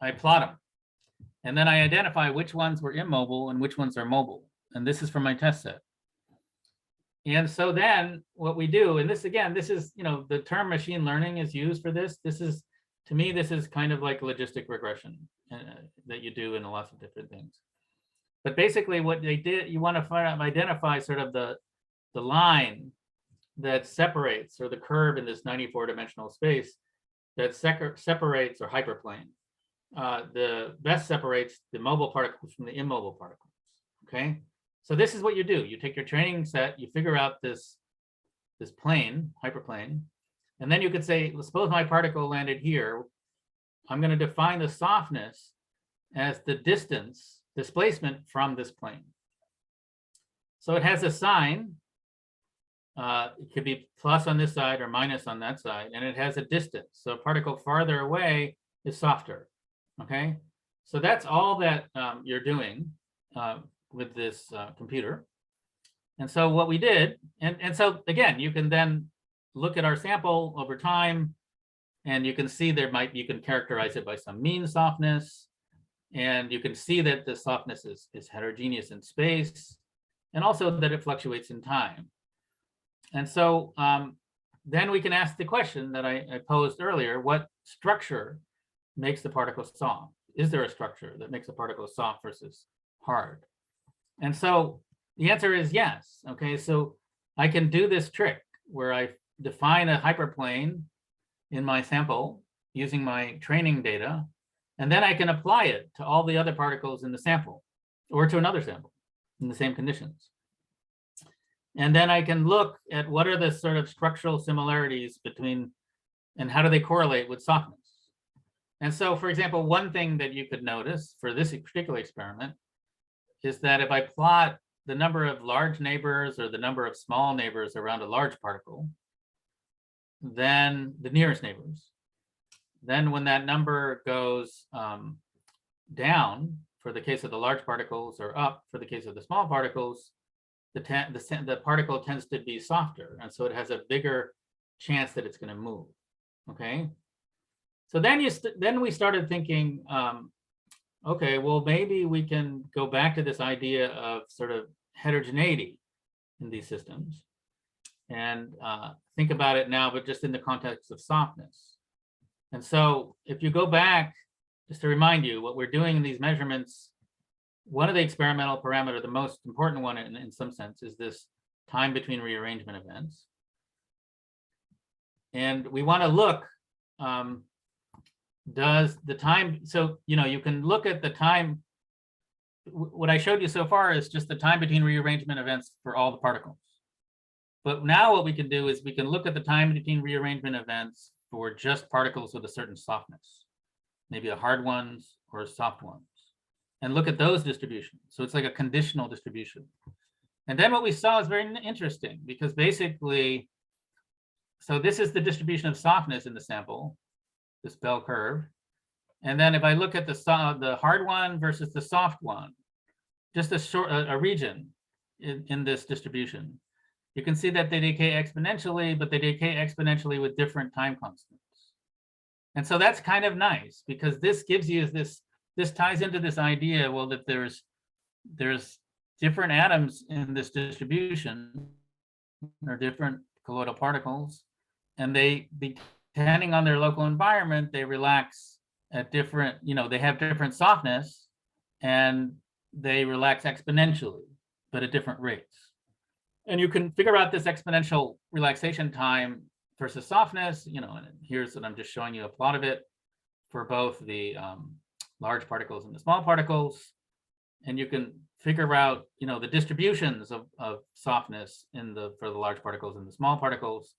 I plot them. And then I identify which ones were immobile and which ones are mobile. And this is from my test set. And so then what we do, and this again, this is, the term machine learning is used for this. This is, to me, this is kind of like logistic regression that you do in lots of different things. But basically what they did, you want to identify sort of the line that separates, or the curve in this 94-dimensional space that separates, or hyperplane, the best separates the mobile particles from the immobile particles, okay? So this is what you do. You take your training set, you figure out this plane, hyperplane, and then you could say, well, suppose my particle landed here. I'm going to define the softness as the distance, displacement from this plane. So it has a sign. It could be plus on this side or minus on that side, and it has a distance. So a particle farther away is softer, okay? So that's all that you're doing with this computer. And so what we did, and so again, you can then look at our sample over time, and you can see you can characterize it by some mean softness, and you can see that the softness is heterogeneous in space, and also that it fluctuates in time. And so then we can ask the question that I posed earlier: what structure makes the particle soft? Is there a structure that makes a particle soft versus hard? And so the answer is yes. Okay, so I can do this trick where I define a hyperplane in my sample using my training data, and then I can apply it to all the other particles in the sample, or to another sample in the same conditions. And then I can look at what are the sort of structural similarities between, and how do they correlate with softness. And so, for example, one thing that you could notice for this particular experiment is that if I plot the number of large neighbors or the number of small neighbors around a large particle, then the nearest neighbors, then when that number goes down for the case of the large particles, or up for the case of the small particles, the particle tends to be softer, and so it has a bigger chance that it's going to move. Okay, so then we started thinking, okay, well, maybe we can go back to this idea of sort of heterogeneity in these systems, and think about it now, but just in the context of softness. And so if you go back, just to remind you what we're doing in these measurements, one of the experimental parameters, the most important one in some sense, is this time between rearrangement events. And we want to look, does the time, so, you can look at the time. What I showed you so far is just the time between rearrangement events for all the particles. But now what we can do is we can look at the time between rearrangement events for just particles with a certain softness, maybe a hard ones or soft ones, and look at those distributions. So it's like a conditional distribution. And then what we saw is very interesting, because basically, so this is the distribution of softness in the sample, this bell curve. And then if I look at the hard one versus the soft one, just a region in this distribution, you can see that they decay exponentially, but they decay exponentially with different time constants. And so that's kind of nice, because this gives you this ties into this idea, well, that there's different atoms in this distribution, or different colloidal particles, and they, depending on their local environment, they relax at different, they have different softness, and they relax exponentially, but at different rates. And you can figure out this exponential relaxation time versus softness, and here's what I'm just showing you a plot of it for both the large particles and the small particles. And you can figure out, the distributions of softness for the large particles and the small particles.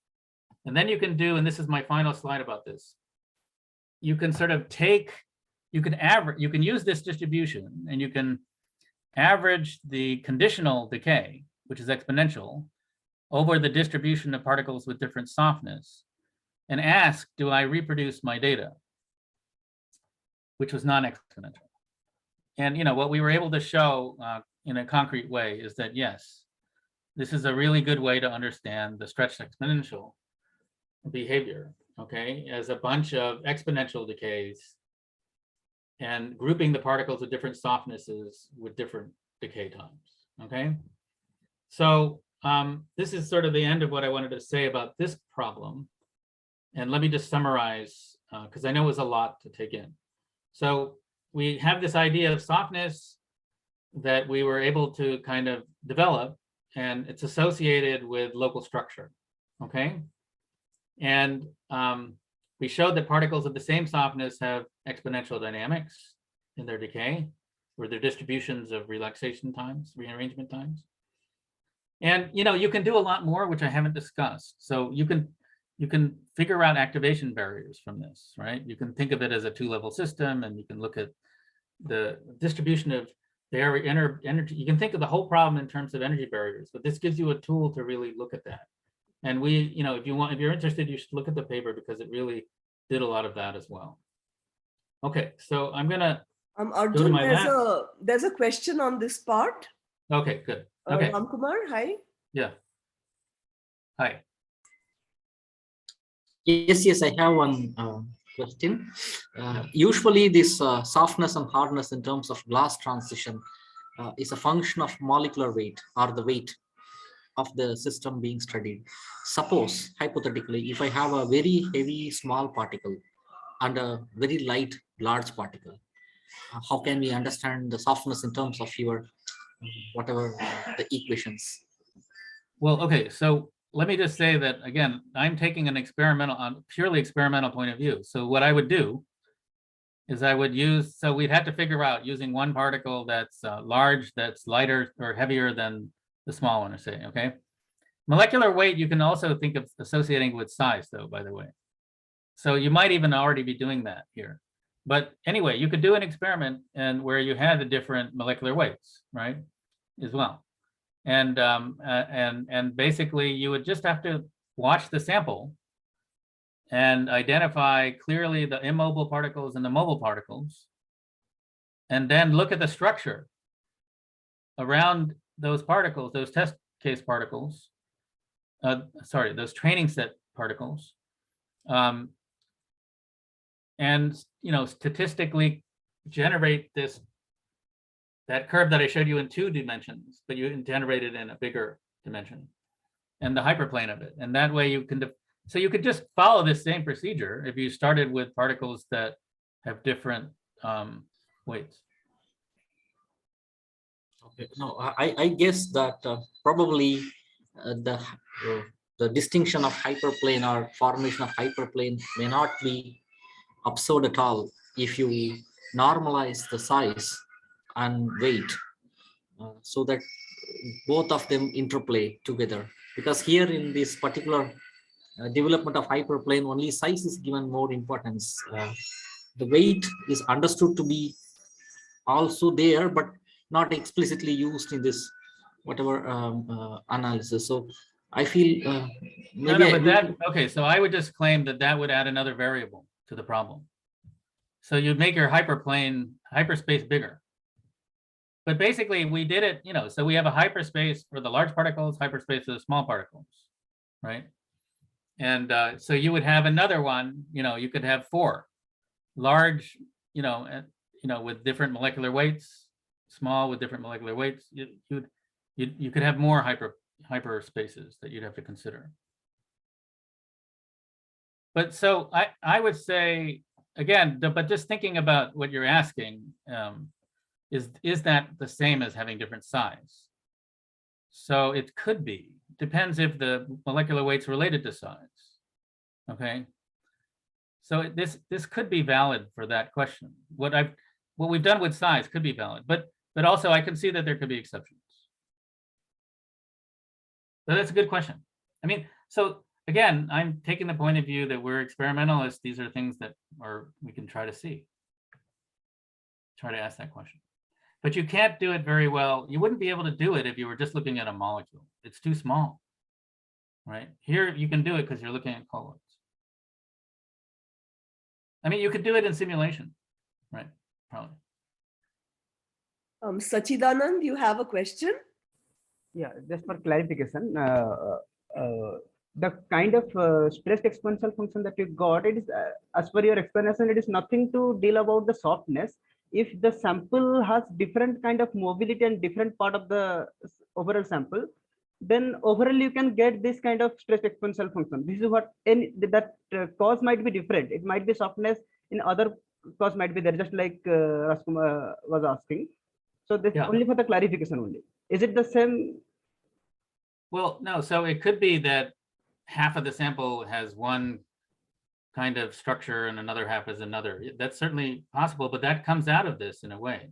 And then you can do, and this is my final slide about this, you can sort of you can use this distribution, and you can average the conditional decay, which is exponential, over the distribution of particles with different softness, and ask, do I reproduce my data, which was non-exponential. And what we were able to show in a concrete way is that yes, this is a really good way to understand the stretched exponential behavior, okay, as a bunch of exponential decays and grouping the particles of different softnesses with different decay times, okay? So this is sort of the end of what I wanted to say about this problem. And let me just summarize, because I know it was a lot to take in. So we have this idea of softness that we were able to kind of develop, and it's associated with local structure, okay? And we showed that particles of the same softness have exponential dynamics in their decay, or their distributions of relaxation times, rearrangement times. And you can do a lot more, which I haven't discussed. So you can figure out activation barriers from this, right? You can think of it as a two-level system, and you can look at the distribution of the energy. You can think of the whole problem in terms of energy barriers, but this gives you a tool to really look at that. And if you're interested, you should look at the paper because it really did a lot of that as well. Okay, so I'm gonna Arjun, there's a question on this part. Okay, good. Okay. Ramkumar, hi. Yeah. Hi. Yes, I have one question. Usually this softness and hardness in terms of glass transition is a function of molecular weight, or the weight of the system being studied. Suppose, hypothetically, if I have a very heavy small particle and a very light large particle, how can we understand the softness in terms of your whatever the equations? Well, okay, so let me just say that, again, I'm taking an purely experimental point of view. So what I would do is we'd have to figure out using one particle that's large, that's lighter or heavier than the small one, say, okay? Molecular weight, you can also think of associating with size, though, by the way. So you might even already be doing that here. But anyway, you could do an experiment where you had the different molecular weights, right, as well. And basically, you would just have to watch the sample and identify clearly the immobile particles and the mobile particles, and then look at the structure around those particles, those test case particles, those training set particles, and statistically generate that curve that I showed you in 2 dimensions, but you generate it in a bigger dimension, and the hyperplane of it. And that way you can, so you could just follow this same procedure if you started with particles that have different weights. Okay, no, I guess that probably the distinction of hyperplane or formation of hyperplane may not be observed at all if you normalize the size and weight so that both of them interplay together. Because here in this particular development of hyperplane, only size is given more importance. The weight is understood to be also there, but not explicitly used in this whatever analysis. So I feel maybe okay, so I would just claim that would add another variable to the problem. So you'd make your hyperspace bigger. But basically we did it, so we have a hyperspace for the large particles, hyperspace for the small particles, right? And so you would have another one, you could have 4 large, with different molecular weights, small with different molecular weights. You could have more hyperspaces that you'd have to consider. But so I would say, again, but just thinking about what you're asking, is that the same as having different size? So it could be, depends if the molecular weight's related to size, okay? So this could be valid for that question. What we've done with size could be valid, but also I can see that there could be exceptions. So that's a good question. I mean, so again, I'm taking the point of view that we're experimentalists. These are things that we can try to see. Try to ask that question. But you can't do it very well. You wouldn't be able to do it if you were just looking at a molecule. It's too small, right? Here you can do it because you're looking at colloids. I mean, you could do it in simulation, right? Probably. Sachidanand, you have a question? Yeah, just for clarification, the kind of stress exponential function that you got, it is as per your explanation, it is nothing to deal about the softness. If the sample has different kind of mobility and different part of the overall sample, then overall you can get this kind of stress exponential function. This is what that cause might be different. It might be softness in other cause might be there, just like Raskumar was asking. So this only for the clarification only. Is it the same? Well, no, so it could be that half of the sample has one kind of structure and another half is another. That's certainly possible, but that comes out of this in a way.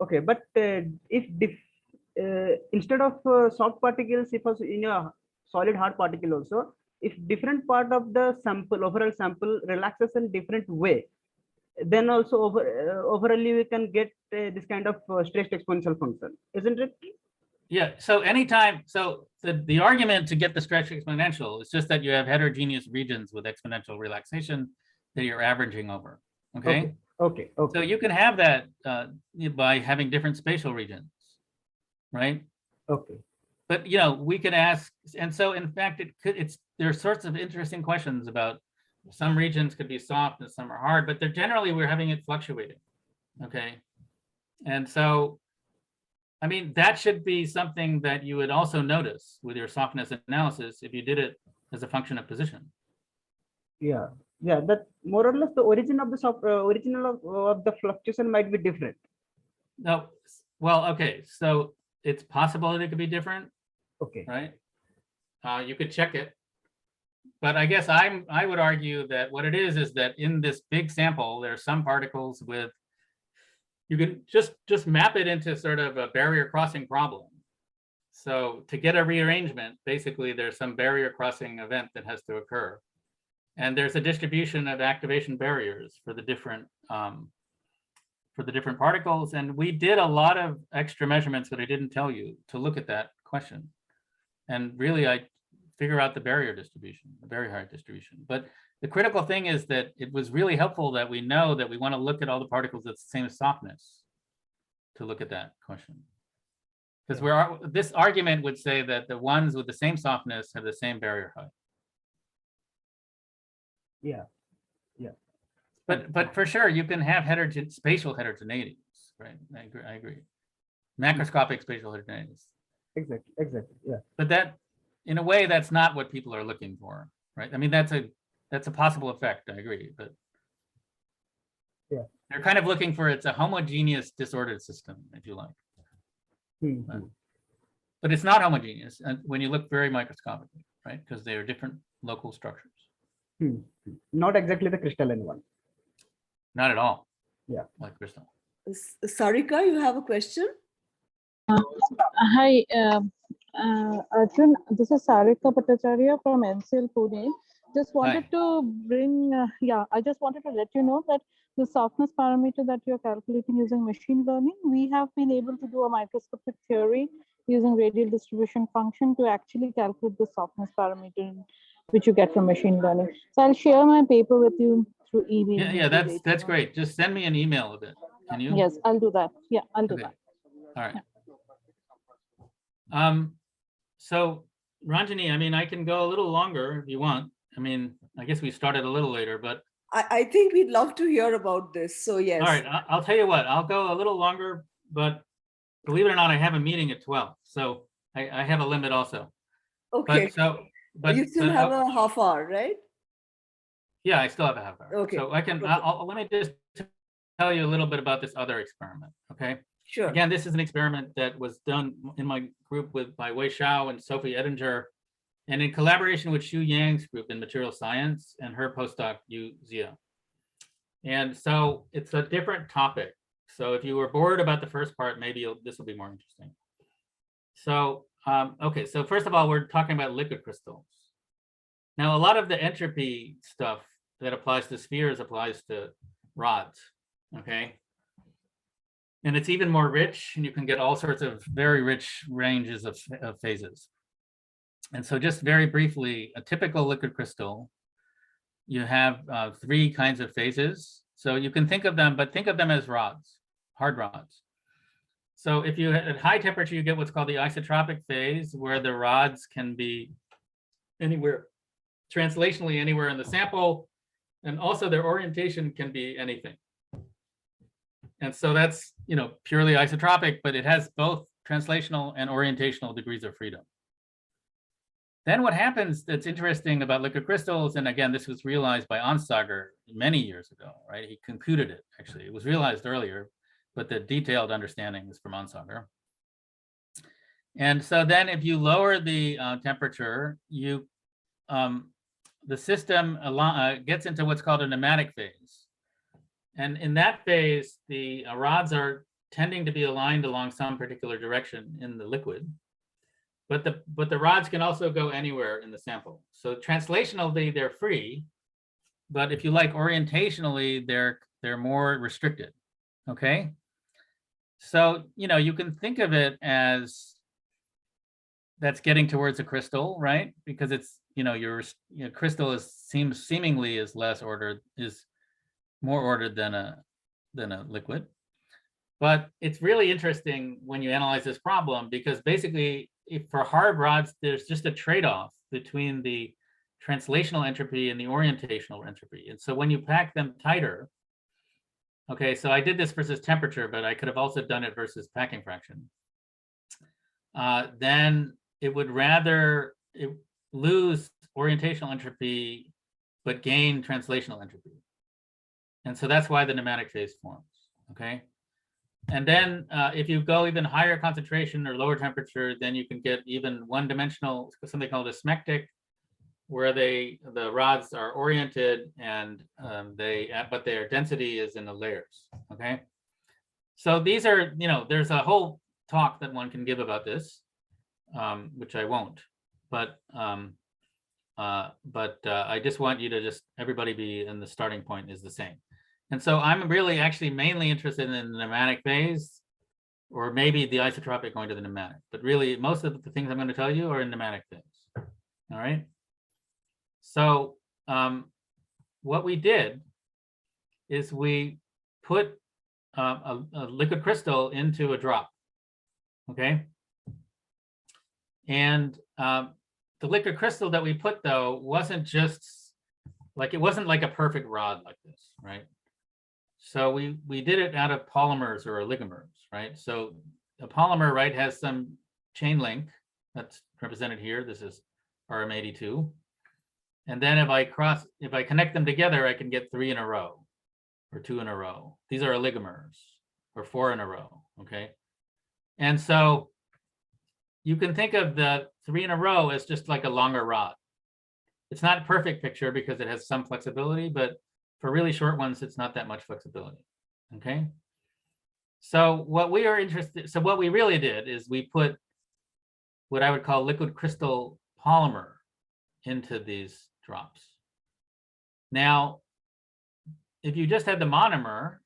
Okay, but if instead of soft particles, if also in a solid hard particle also, if different part of the sample, overall sample relaxes in different way, then also overall we can get this kind of stressed exponential function, isn't it? Yeah, so anytime, so the argument to get the stretch exponential is just that you have heterogeneous regions with exponential relaxation that you're averaging over, okay? Okay. So you can have that by having different spatial regions, right? Okay. But, you know, we could ask, and so in fact, there are sorts of interesting questions about some regions could be soft and some are hard, but they're generally, we're having it fluctuating, okay? And so, I mean, that should be something that you would also notice with your softness analysis if you did it as a function of position. Yeah, that more or less the origin of the original of the fluctuation might be different. No, well, okay, so it's possible that it could be different. Okay. Right? You could check it. But I guess I would argue that what it is that in this big sample, there are some particles with, you can just map it into sort of a barrier crossing problem. So to get a rearrangement, basically there's some barrier crossing event that has to occur. And there's a distribution of activation barriers for the different particles. And we did a lot of extra measurements that I didn't tell you to look at that question. And really I figure out the barrier distribution, the barrier height distribution. But the critical thing is that it was really helpful that we know that we want to look at all the particles that's the same softness to look at that question. Because this argument would say that the ones with the same softness have the same barrier height. Yeah. But for sure, you can have spatial heterogeneities, right? I agree. Macroscopic spatial heterogeneities. Exactly. Yeah. But that, in a way, that's not what people are looking for, right? I mean, that's a possible effect. I agree, but yeah, they're kind of looking for it's a homogeneous disordered system, if you like. But it's not homogeneous when you look very microscopically, right? Because they are different local structures. Not exactly the crystalline one. Not at all. Yeah. Like crystal. Sarika, you have a question? Hi, Arjun. This is Sarika Bhattacharya from NCL Pune. Just wanted to bring, I just wanted to let you know that the softness parameter that you're calculating using machine learning, we have been able to do a microscopic theory using radial distribution function to actually calculate the softness parameter, which you get from machine learning. So I'll share my paper with you through email. Yeah, that's great. Just send me an email of it. Can you? Yes, I'll do that. Yeah, I'll do that. All right. Yeah. So Ranjani, I mean, I can go a little longer if you want. I mean, I guess we started a little later, but I think we'd love to hear about this. So yes. All right, I'll tell you what, I'll go a little longer, but believe it or not, I have a meeting at 12. So I have a limit also. Okay. But you still have a half hour, right? Yeah, I still have a half hour. Okay. So I can, let me just tell you a little bit about this other experiment, okay? Sure. Again, this is an experiment that was done in my group by Wei Xiao and Sophie Ettinger, and in collaboration with Xu Yang's group in material science and her postdoc, Yu Zia. And so it's a different topic. So if you were bored about the first part, maybe this will be more interesting. So, okay, so first of all, we're talking about liquid crystals. Now, a lot of the entropy stuff that applies to spheres applies to rods, okay? And it's even more rich, and you can get all sorts of very rich ranges of phases. And so just very briefly, a typical liquid crystal, you have 3 kinds of phases. So you can think of them, but think of them as rods, hard rods. So if you at high temperature, you get what's called the isotropic phase, where the rods can be anywhere, translationally anywhere in the sample, and also their orientation can be anything. And so that's, you know, purely isotropic, but it has both translational and orientational degrees of freedom. Then what happens that's interesting about liquid crystals, and again, this was realized by Onsager many years ago, right? He computed it, actually. It was realized earlier, but the detailed understanding is from Onsager. And so then if you lower the temperature, you the system gets into what's called a pneumatic phase. And in that phase, the rods are tending to be aligned along some particular direction in the liquid. But the rods can also go anywhere in the sample. So translationally, they're free. But if you like, orientationally, they're more restricted. Okay. So, you know, you can think of it as that's getting towards a crystal, right? Because it's, you know, your crystal seemingly is less ordered, is more ordered than a liquid. But it's really interesting when you analyze this problem, because basically, if for hard rods, there's just a trade-off between the translational entropy and the orientational entropy. And so when you pack them tighter, okay, so I did this versus temperature, but I could have also done it versus packing fraction. Then it would rather lose orientational entropy, but gain translational entropy. And so that's why the pneumatic phase forms, okay? And then if you go even higher concentration or lower temperature, then you can get even one-dimensional, something called a smectic, where the rods are oriented and but their density is in the layers, okay? So these are, you know, there's a whole talk that one can give about this, which I won't, but I just want you to everybody be in the starting point is the same. And so I'm really actually mainly interested in the pneumatic phase, or maybe the isotropic going to the pneumatic, but really most of the things I'm going to tell you are in pneumatic phase. All right. So what we did is we put a liquid crystal into a drop, okay? And the liquid crystal that we put, though, wasn't just like, it wasn't like a perfect rod like this, right? So we did it out of polymers or oligomers, right? So a polymer, right, has some chain link that's represented here. This is RM82. And then if I connect them together, I can get 3 in a row or 2 in a row. These are oligomers, or 4 in a row, okay? And so you can think of the 3 in a row as just like a longer rod. It's not a perfect picture because it has some flexibility, but for really short ones, it's not that much flexibility, okay? So what we really did is we put what I would call liquid crystal polymer into these drops. Now, if you just had the monomer,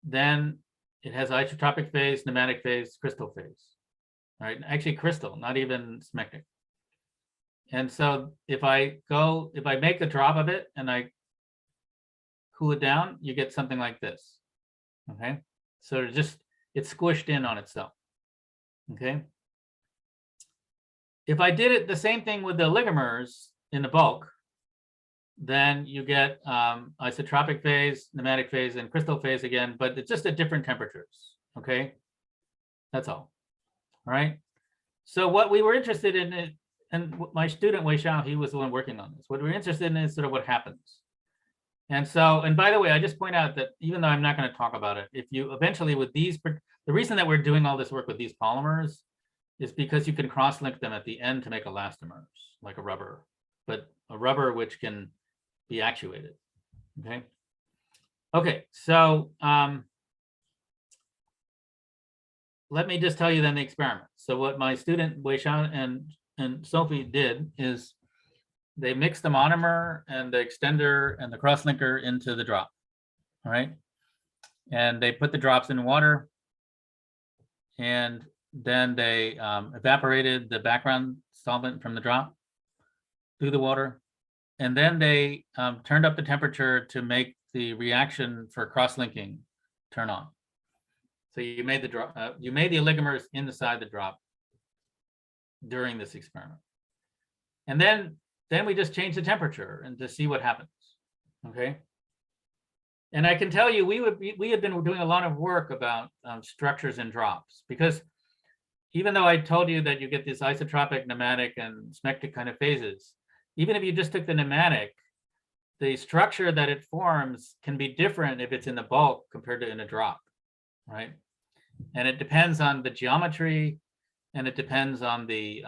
then it has isotropic phase, pneumatic phase, crystal phase, right? Actually crystal, not even smectic. And so if I make the drop of it and I cool it down, you get something like this, okay? So it's squished in on itself, okay? If I did it the same thing with the oligomers in the bulk, then you get isotropic phase, pneumatic phase, and crystal phase again, but it's just at different temperatures, okay? That's all right? So what we were interested in, and my student Wei Xiao, he was the one working on this. What we're interested in is sort of what happens. And so, and by the way, I just point out that even though I'm not going to talk about it, if you eventually with these, the reason that we're doing all this work with these polymers is because you can cross-link them at the end to make elastomers, like a rubber, but a rubber which can be actuated, okay? Okay, so let me just tell you then the experiment. So what my student Wei Xiao and Sophie did is they mixed the monomer and the extender and the crosslinker into the drop, all right? And they put the drops in water, and then they evaporated the background solvent from the drop through the water. And then they turned up the temperature to make the reaction for cross-linking turn on. So you made the drop, you made the oligomers inside the drop during this experiment. And then we just change the temperature and to see what happens, okay? And I can tell you, we had been doing a lot of work about structures in drops, because even though I told you that you get these isotropic, pneumatic, and smectic kind of phases, even if you just took the pneumatic, the structure that it forms can be different if it's in the bulk compared to in a drop, right? And it depends on the geometry, and it depends on the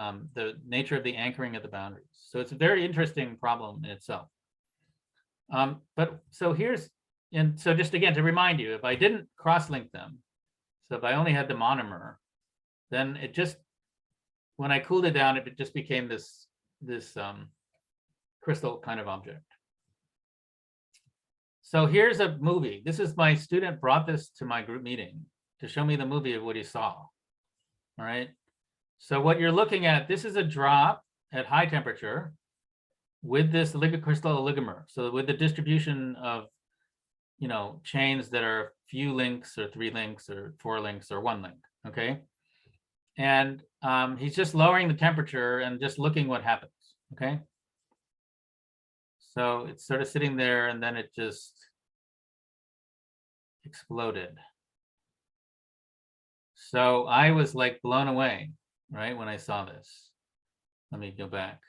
nature of the anchoring at the boundaries. So it's a very interesting problem in itself. But so here's, and so just again to remind you, if I didn't cross-link them, so if I only had the monomer, then it just, when I cooled it down, it just became this crystal kind of object. So here's a movie. This is my student brought this to my group meeting to show me the movie of what he saw. All right. So what you're looking at, this is a drop at high temperature with this crystal oligomer. So with the distribution of, you know, chains that are few links or 3 links or 4 links or 1 link. Okay. And he's just lowering the temperature and just looking what happens. Okay. So it's sort of sitting there, and then it just exploded. So I was like blown away, right, when I saw this. Let me go back.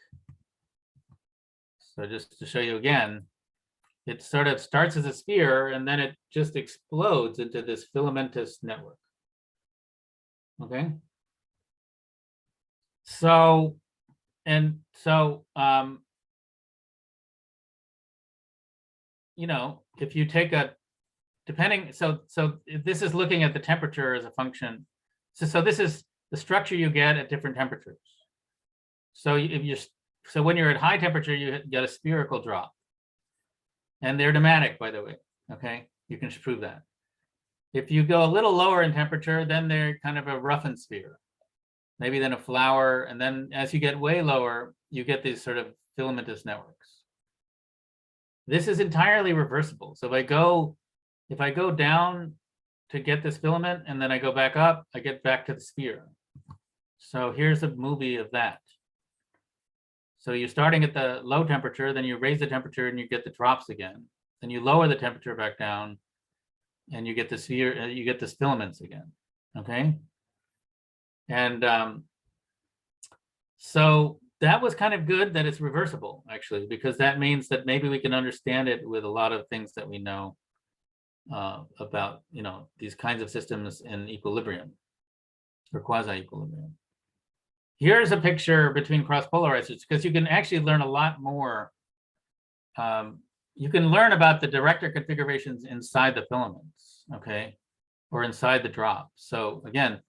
So just to show you again, it sort of starts as a sphere, and then it just explodes into this filamentous network. Okay. So, you know, if you take a, depending, so this is looking at the temperature as a function. So this is the structure you get at different temperatures. So so when you're at high temperature, you get a spherical drop. And they're pneumatic, by the way, okay? You can prove that. If you go a little lower in temperature, then they're kind of a roughened sphere. Maybe then a flower, and then as you get way lower, you get these sort of filamentous networks. This is entirely reversible. So if I go down to get this filament, and then I go back up, I get back to the sphere. So here's a movie of that. So you're starting at the low temperature, then you raise the temperature and you get the drops again. Then you lower the temperature back down and you get the sphere, you get this filaments again, okay? And so that was kind of good that it's reversible, actually, because that means that maybe we can understand it with a lot of things that we know about, you know, these kinds of systems in equilibrium or quasi-equilibrium. Here's a picture between cross-polarizers, because you can actually learn a lot more. You can learn about the director configurations inside the filaments, okay, or inside the drop. So again,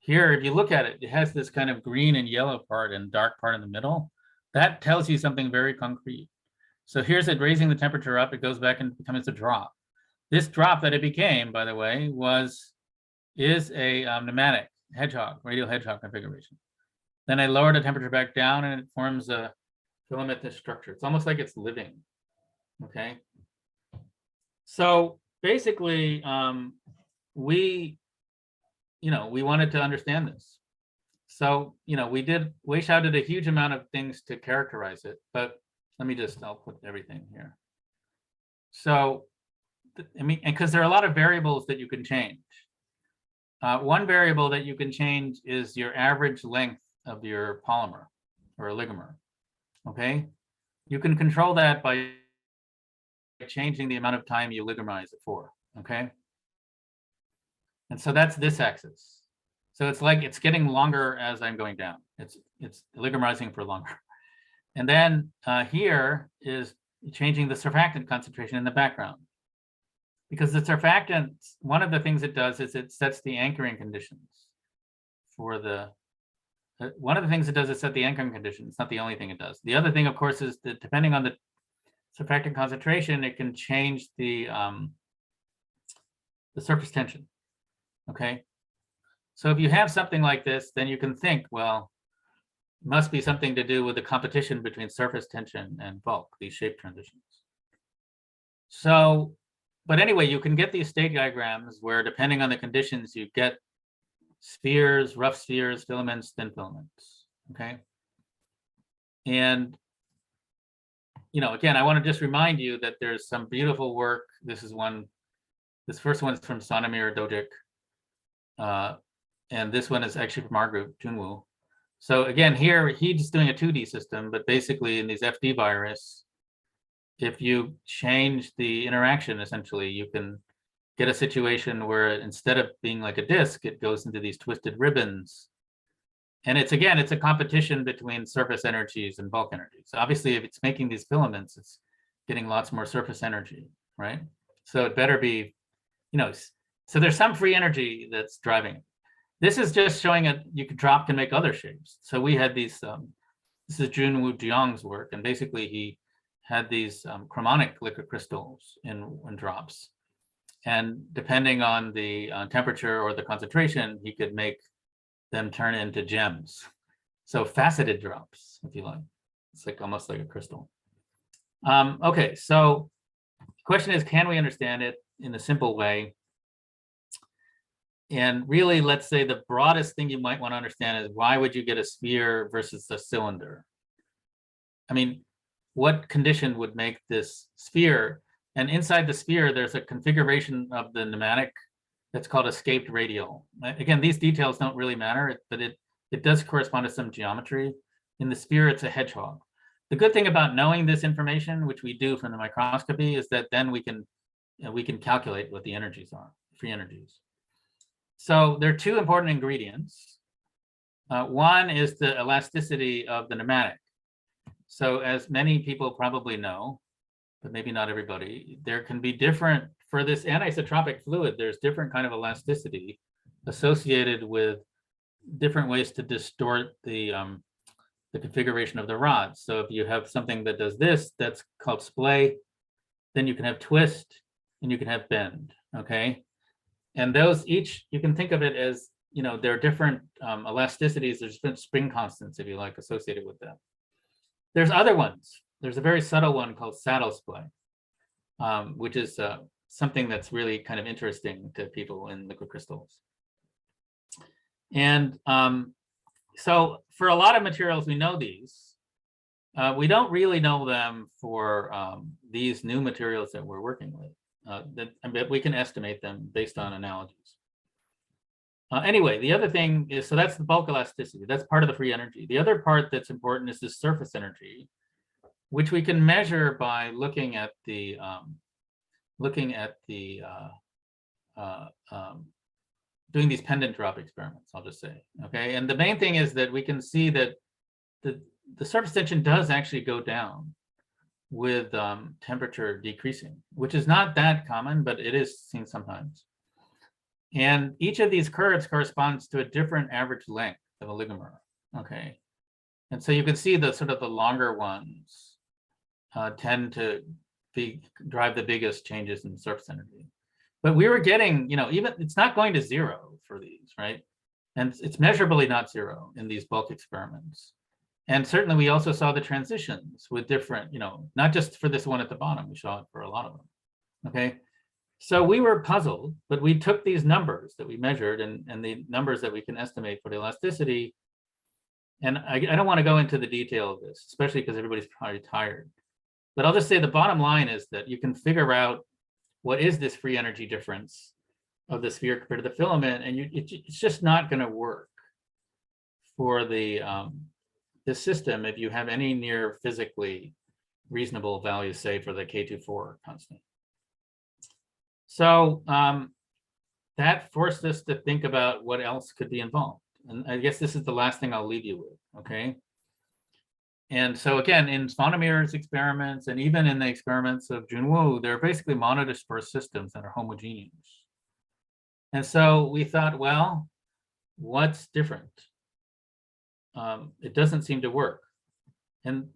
here, if you look at it, it has this kind of green and yellow part and dark part in the middle. That tells you something very concrete. So here's it raising the temperature up. It goes back and becomes a drop. This drop that it became, by the way, is a pneumatic hedgehog, radial hedgehog configuration. Then I lower the temperature back down and it forms a filamentous structure. It's almost like it's living, okay? So basically, we wanted to understand this. So, you know, Weishao did a huge amount of things to characterize it, but I'll put everything here. So, I mean, because there are a lot of variables that you can change. One variable that you can change is your average length of your polymer or oligomer, okay? You can control that by changing the amount of time you oligomerize it for, okay? And so that's this axis. So it's like it's getting longer as I'm going down. It's oligomerizing for longer. And then here is changing the surfactant concentration in the background. Because the surfactant, one of the things it does is it sets the anchoring conditions for the, one of the things it does is set the anchoring conditions. It's not the only thing it does. The other thing, of course, is that depending on the surfactant concentration, it can change the surface tension, okay? So if you have something like this, then you can think, well, it must be something to do with the competition between surface tension and bulk, these shape transitions. So but anyway, you can get these state diagrams where, depending on the conditions, you get spheres, rough spheres, filaments, thin filaments. Okay. And, you know, again, I want to just remind you that there's some beautiful work. This first one's from Sonomir Dojic. And this one is actually from our group, Junwoo. So again, here he's doing a 2D system, but basically in these FD virus, if you change the interaction, essentially, you can get a situation where instead of being like a disk, it goes into these twisted ribbons. And it's a competition between surface energies and bulk energies. So obviously, if it's making these filaments, it's getting lots more surface energy, right? So it better be, you know, so there's some free energy that's driving it. This is just showing it, you could drop to make other shapes. So we had these, this is Junwoo Jiang's work, and basically he had these chromatic liquid crystals in drops. And depending on the temperature or the concentration, he could make them turn into gems. So faceted drops, if you like. It's like almost like a crystal. Okay, so the question is, can we understand it in a simple way? And really, let's say the broadest thing you might want to understand is, why would you get a sphere versus a cylinder? I mean, what condition would make this sphere? And inside the sphere, there's a configuration of the pneumatic that's called escaped radial. Again, these details don't really matter, but it does correspond to some geometry. In the sphere, it's a hedgehog. The good thing about knowing this information, which we do from the microscopy, is that then we can calculate what the energies are, free energies. So there are two important ingredients. One is the elasticity of the pneumatic. So as many people probably know, but maybe not everybody, there can be different, for this anisotropic fluid, there's different kind of elasticity associated with different ways to distort the configuration of the rods. So if you have something that does this, that's called splay, then you can have twist and you can have bend, okay? And those each, you can think of it as, you know, there are different elasticities, there's different spring constants, if you like, associated with them. There's other ones. There's a very subtle one called saddle splay, which is something that's really kind of interesting to people in liquid crystals. And so for a lot of materials, we know these. We don't really know them for these new materials that we're working with. But we can estimate them based on analogies. Anyway, the other thing is, so that's the bulk elasticity. That's part of the free energy. The other part that's important is the surface energy, which we can measure by looking at the doing these pendant drop experiments, I'll just say, okay? And the main thing is that we can see that the surface tension does actually go down with temperature decreasing, which is not that common, but it is seen sometimes. And each of these curves corresponds to a different average length of oligomer, okay? And so you can see the sort of the longer ones tend to drive the biggest changes in surface energy. But we were getting, you know, even it's not going to zero for these, right? And it's measurably not zero in these bulk experiments. And certainly we also saw the transitions with different, you know, not just for this one at the bottom, we saw it for a lot of them, okay? So we were puzzled, but we took these numbers that we measured and the numbers that we can estimate for the elasticity. And I don't want to go into the detail of this, especially because everybody's probably tired. But I'll just say the bottom line is that you can figure out what is this free energy difference of the sphere compared to the filament, and it's just not going to work for the this system if you have any near physically reasonable values, say for the K24 constant. So that forced us to think about what else could be involved. And I guess this is the last thing I'll leave you with, okay? And so again, in Sonomir's experiments, and even in the experiments of Junwoo, they're basically monodispersed systems that are homogeneous. And so we thought, well, what's different? It doesn't seem to work. And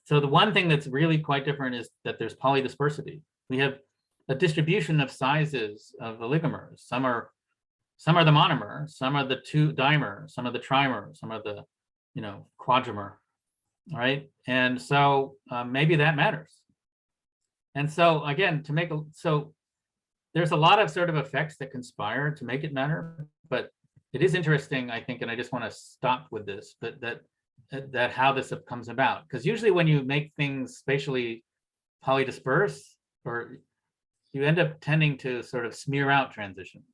so the one thing that's really quite different is that there's polydispersity. We have a distribution of sizes of oligomers. Some are the monomer, some are the two dimer, some are the trimer, some are the, you know, quadrimer, right? And so maybe that matters. And so again, so there's a lot of sort of effects that conspire to make it matter, but it is interesting, I think, and I just want to stop with this, but that how this comes about. Because usually when you make things spatially polydisperse, or you end up tending to sort of smear out transitions.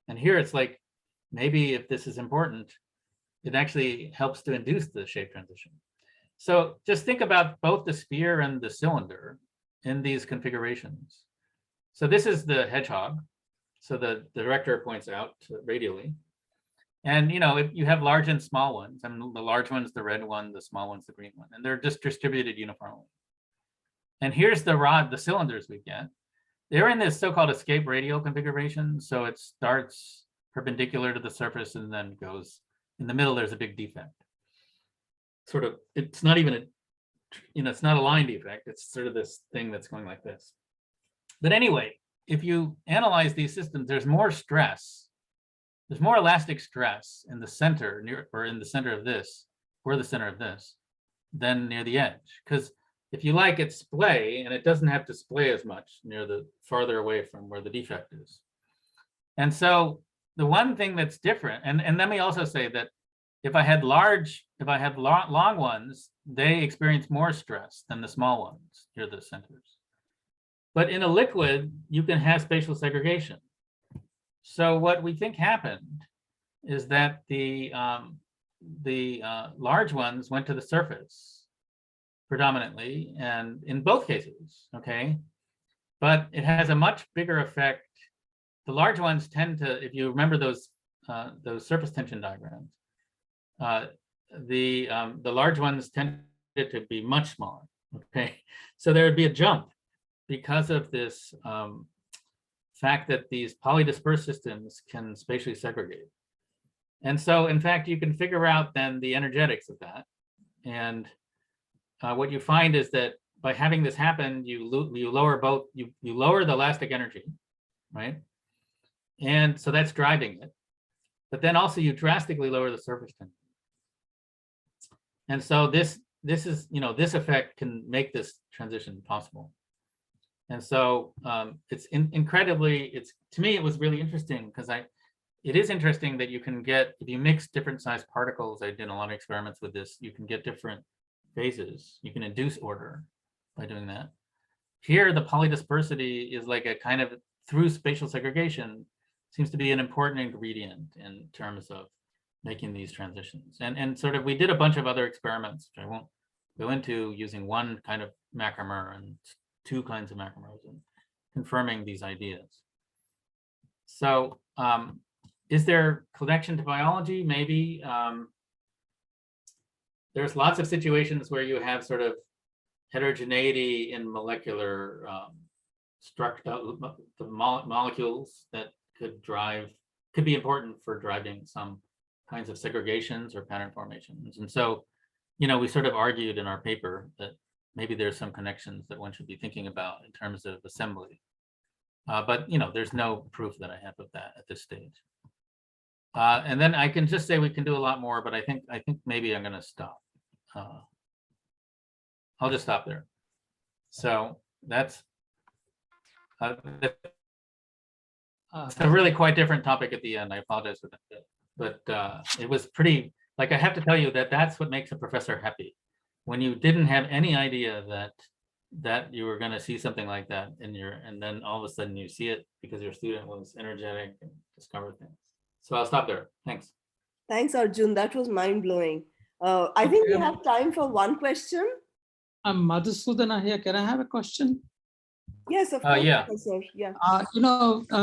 And here it's like, maybe if this is important, it actually helps to induce the shape transition. So just think about both the sphere and the cylinder in these configurations. So this is the hedgehog. So the director points out radially. And if you have large and small ones, and the large one's the red one, the small one's the green one, and they're just distributed uniformly. And here's the cylinders we get. They're in this so-called escape radial configuration. So it starts perpendicular to the surface and then goes in the middle. There's a big defect. Sort of, it's not even it's not a line defect. It's sort of this thing that's going like this. But anyway, if you analyze these systems, there's more stress. There's more elastic stress in the center, in the center of this, or the center of this, than near the edge. Because if you like, it's splay, and it doesn't have to splay as much near the farther away from where the defect is. And so the one thing that's different, and let me also say that if I had long ones, they experience more stress than the small ones near the centers. But in a liquid, you can have spatial segregation. So what we think happened is that the large ones went to the surface predominantly, and in both cases, okay? But it has a much bigger effect. The large ones tend to, if you remember those surface tension diagrams, the large ones tended to be much smaller, okay? So there would be a jump because of this fact that these polydispersed systems can spatially segregate. And so, in fact, you can figure out then the energetics of that. And what you find is that by having this happen, you lower both, you lower the elastic energy, right? And so that's driving it. But then also you drastically lower the surface tension. And so this is, this effect can make this transition possible. And so it's to me, it was really interesting because it is interesting that you can get, if you mix different sized particles, I did a lot of experiments with this, you can get different phases. You can induce order by doing that. Here, the polydispersity is like a kind of, through spatial segregation, seems to be an important ingredient in terms of making these transitions. And sort of, we did a bunch of other experiments, which I won't go into, using one kind of macromer and two kinds of macromers and confirming these ideas. So is there connection to biology? Maybe. There's lots of situations where you have sort of heterogeneity in molecular structure, the molecules that could be important for driving some kinds of segregations or pattern formations. And so, we sort of argued in our paper that maybe there's some connections that one should be thinking about in terms of assembly. But, there's no proof that I have of that at this stage. And then I can just say we can do a lot more, but I think maybe I'm going to stop. I'll just stop there. So that's it's a really quite different topic at the end. I apologize for that, but it was pretty. Like, I have to tell you that's what makes a professor happy, when you didn't have any idea that you were going to see something like that and then all of a sudden you see it because your student was energetic and discovered things. So I'll stop there. Thanks. Thanks, Arjun. That was mind-blowing. I think we have time for one question. I'm Madhusudana here. Can I have a question? Yes, of course, yeah. Professor. Yeah.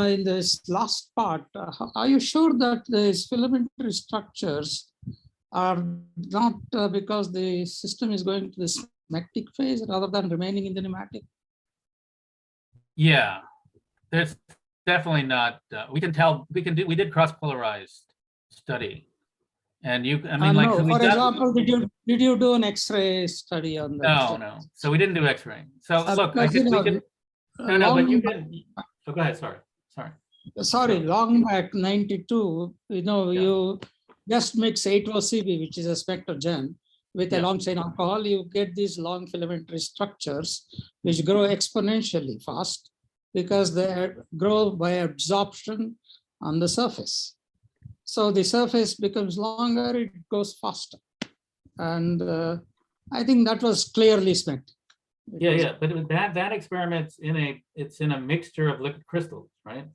In this last part, are you sure that these filamentary structures are not because the system is going to the spectic phase rather than remaining in the pneumatic? Yeah, there's definitely not. We can tell. We did cross-polarized study, and no, for example, did you do an X-ray study on that? No. So we didn't do X-ray. So look, but you can. So go ahead. Sorry, long back 92. You just mix 8-OCB, which is a spectrogen, with a long chain alcohol. You get these long filamentary structures which grow exponentially fast. because they grow by absorption on the surface. So the surface becomes longer, it goes faster. And I think that was clearly spent. Yeah, but that experiment's it's in a mixture of liquid crystals, right?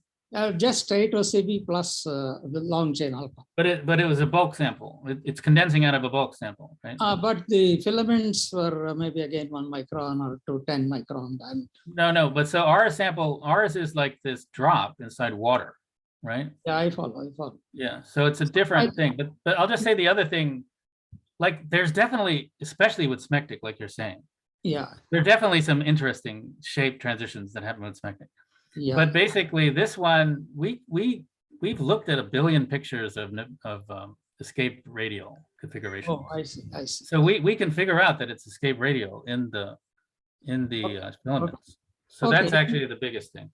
Just it was Cb plus the long chain alpha. But it was a bulk sample. It's condensing out of a bulk sample, right? But the filaments were maybe again 1 micron or to 10 micron. And No, but so ours is like this drop inside water, right? yeah, I follow. Yeah, so it's a different thing. But I'll just say the other thing, like there's definitely, especially with smectic, like you're saying, Yeah, there are definitely some interesting shape transitions that happen with smectic. yeah. But basically, this one we've looked at 1 billion pictures of escape radial configuration. Oh, I see. So we can figure out that it's escape radial in the filaments. So Okay. that's actually the biggest thing.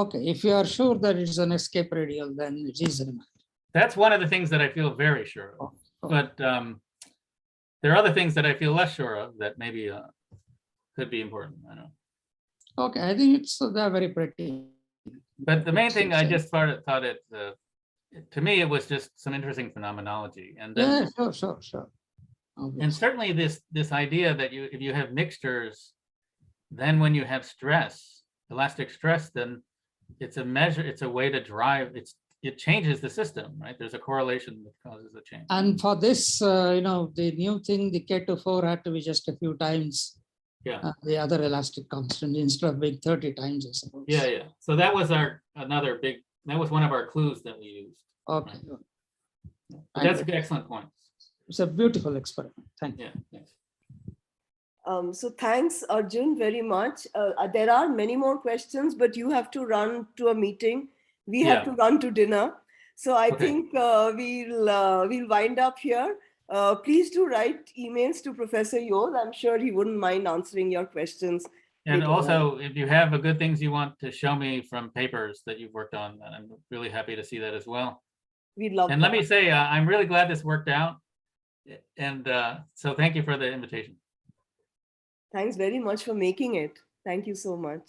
Okay, if you are sure that it's an escape radial, then it is an image. That's one of the things that I feel very sure of. Oh. But there are other things that I feel less sure of that maybe could be important. I know. Okay, I think they're very pretty. But the main thing I just thought it to me it was just some interesting phenomenology, and then Yeah, sure. and Obviously. certainly this idea that if you have mixtures, then when you have stress, elastic stress, then it's a measure, it's a way to drive, it changes the system, right? There's a correlation that causes a change. And for this, the new thing, the K2-4 had to be just a few times the other elastic constant instead of being 30 times, I suppose. Yeah. So that was that was one of our clues that we used. Okay. But that's an excellent point. It's a beautiful experiment. Thank you. Yeah, thanks. So thanks, Arjun, very much. There are many more questions, but you have to run to a meeting. We have to run to dinner. So I think we'll wind up here. Please do write emails to Professor Yodh. I'm sure he wouldn't mind answering your questions. And also, if you have good things you want to show me from papers that you've worked on, I'm really happy to see that as well. We'd love And that. let me say, I'm really glad this worked out. And so thank you for the invitation. Thanks very much for making it. Thank you so much.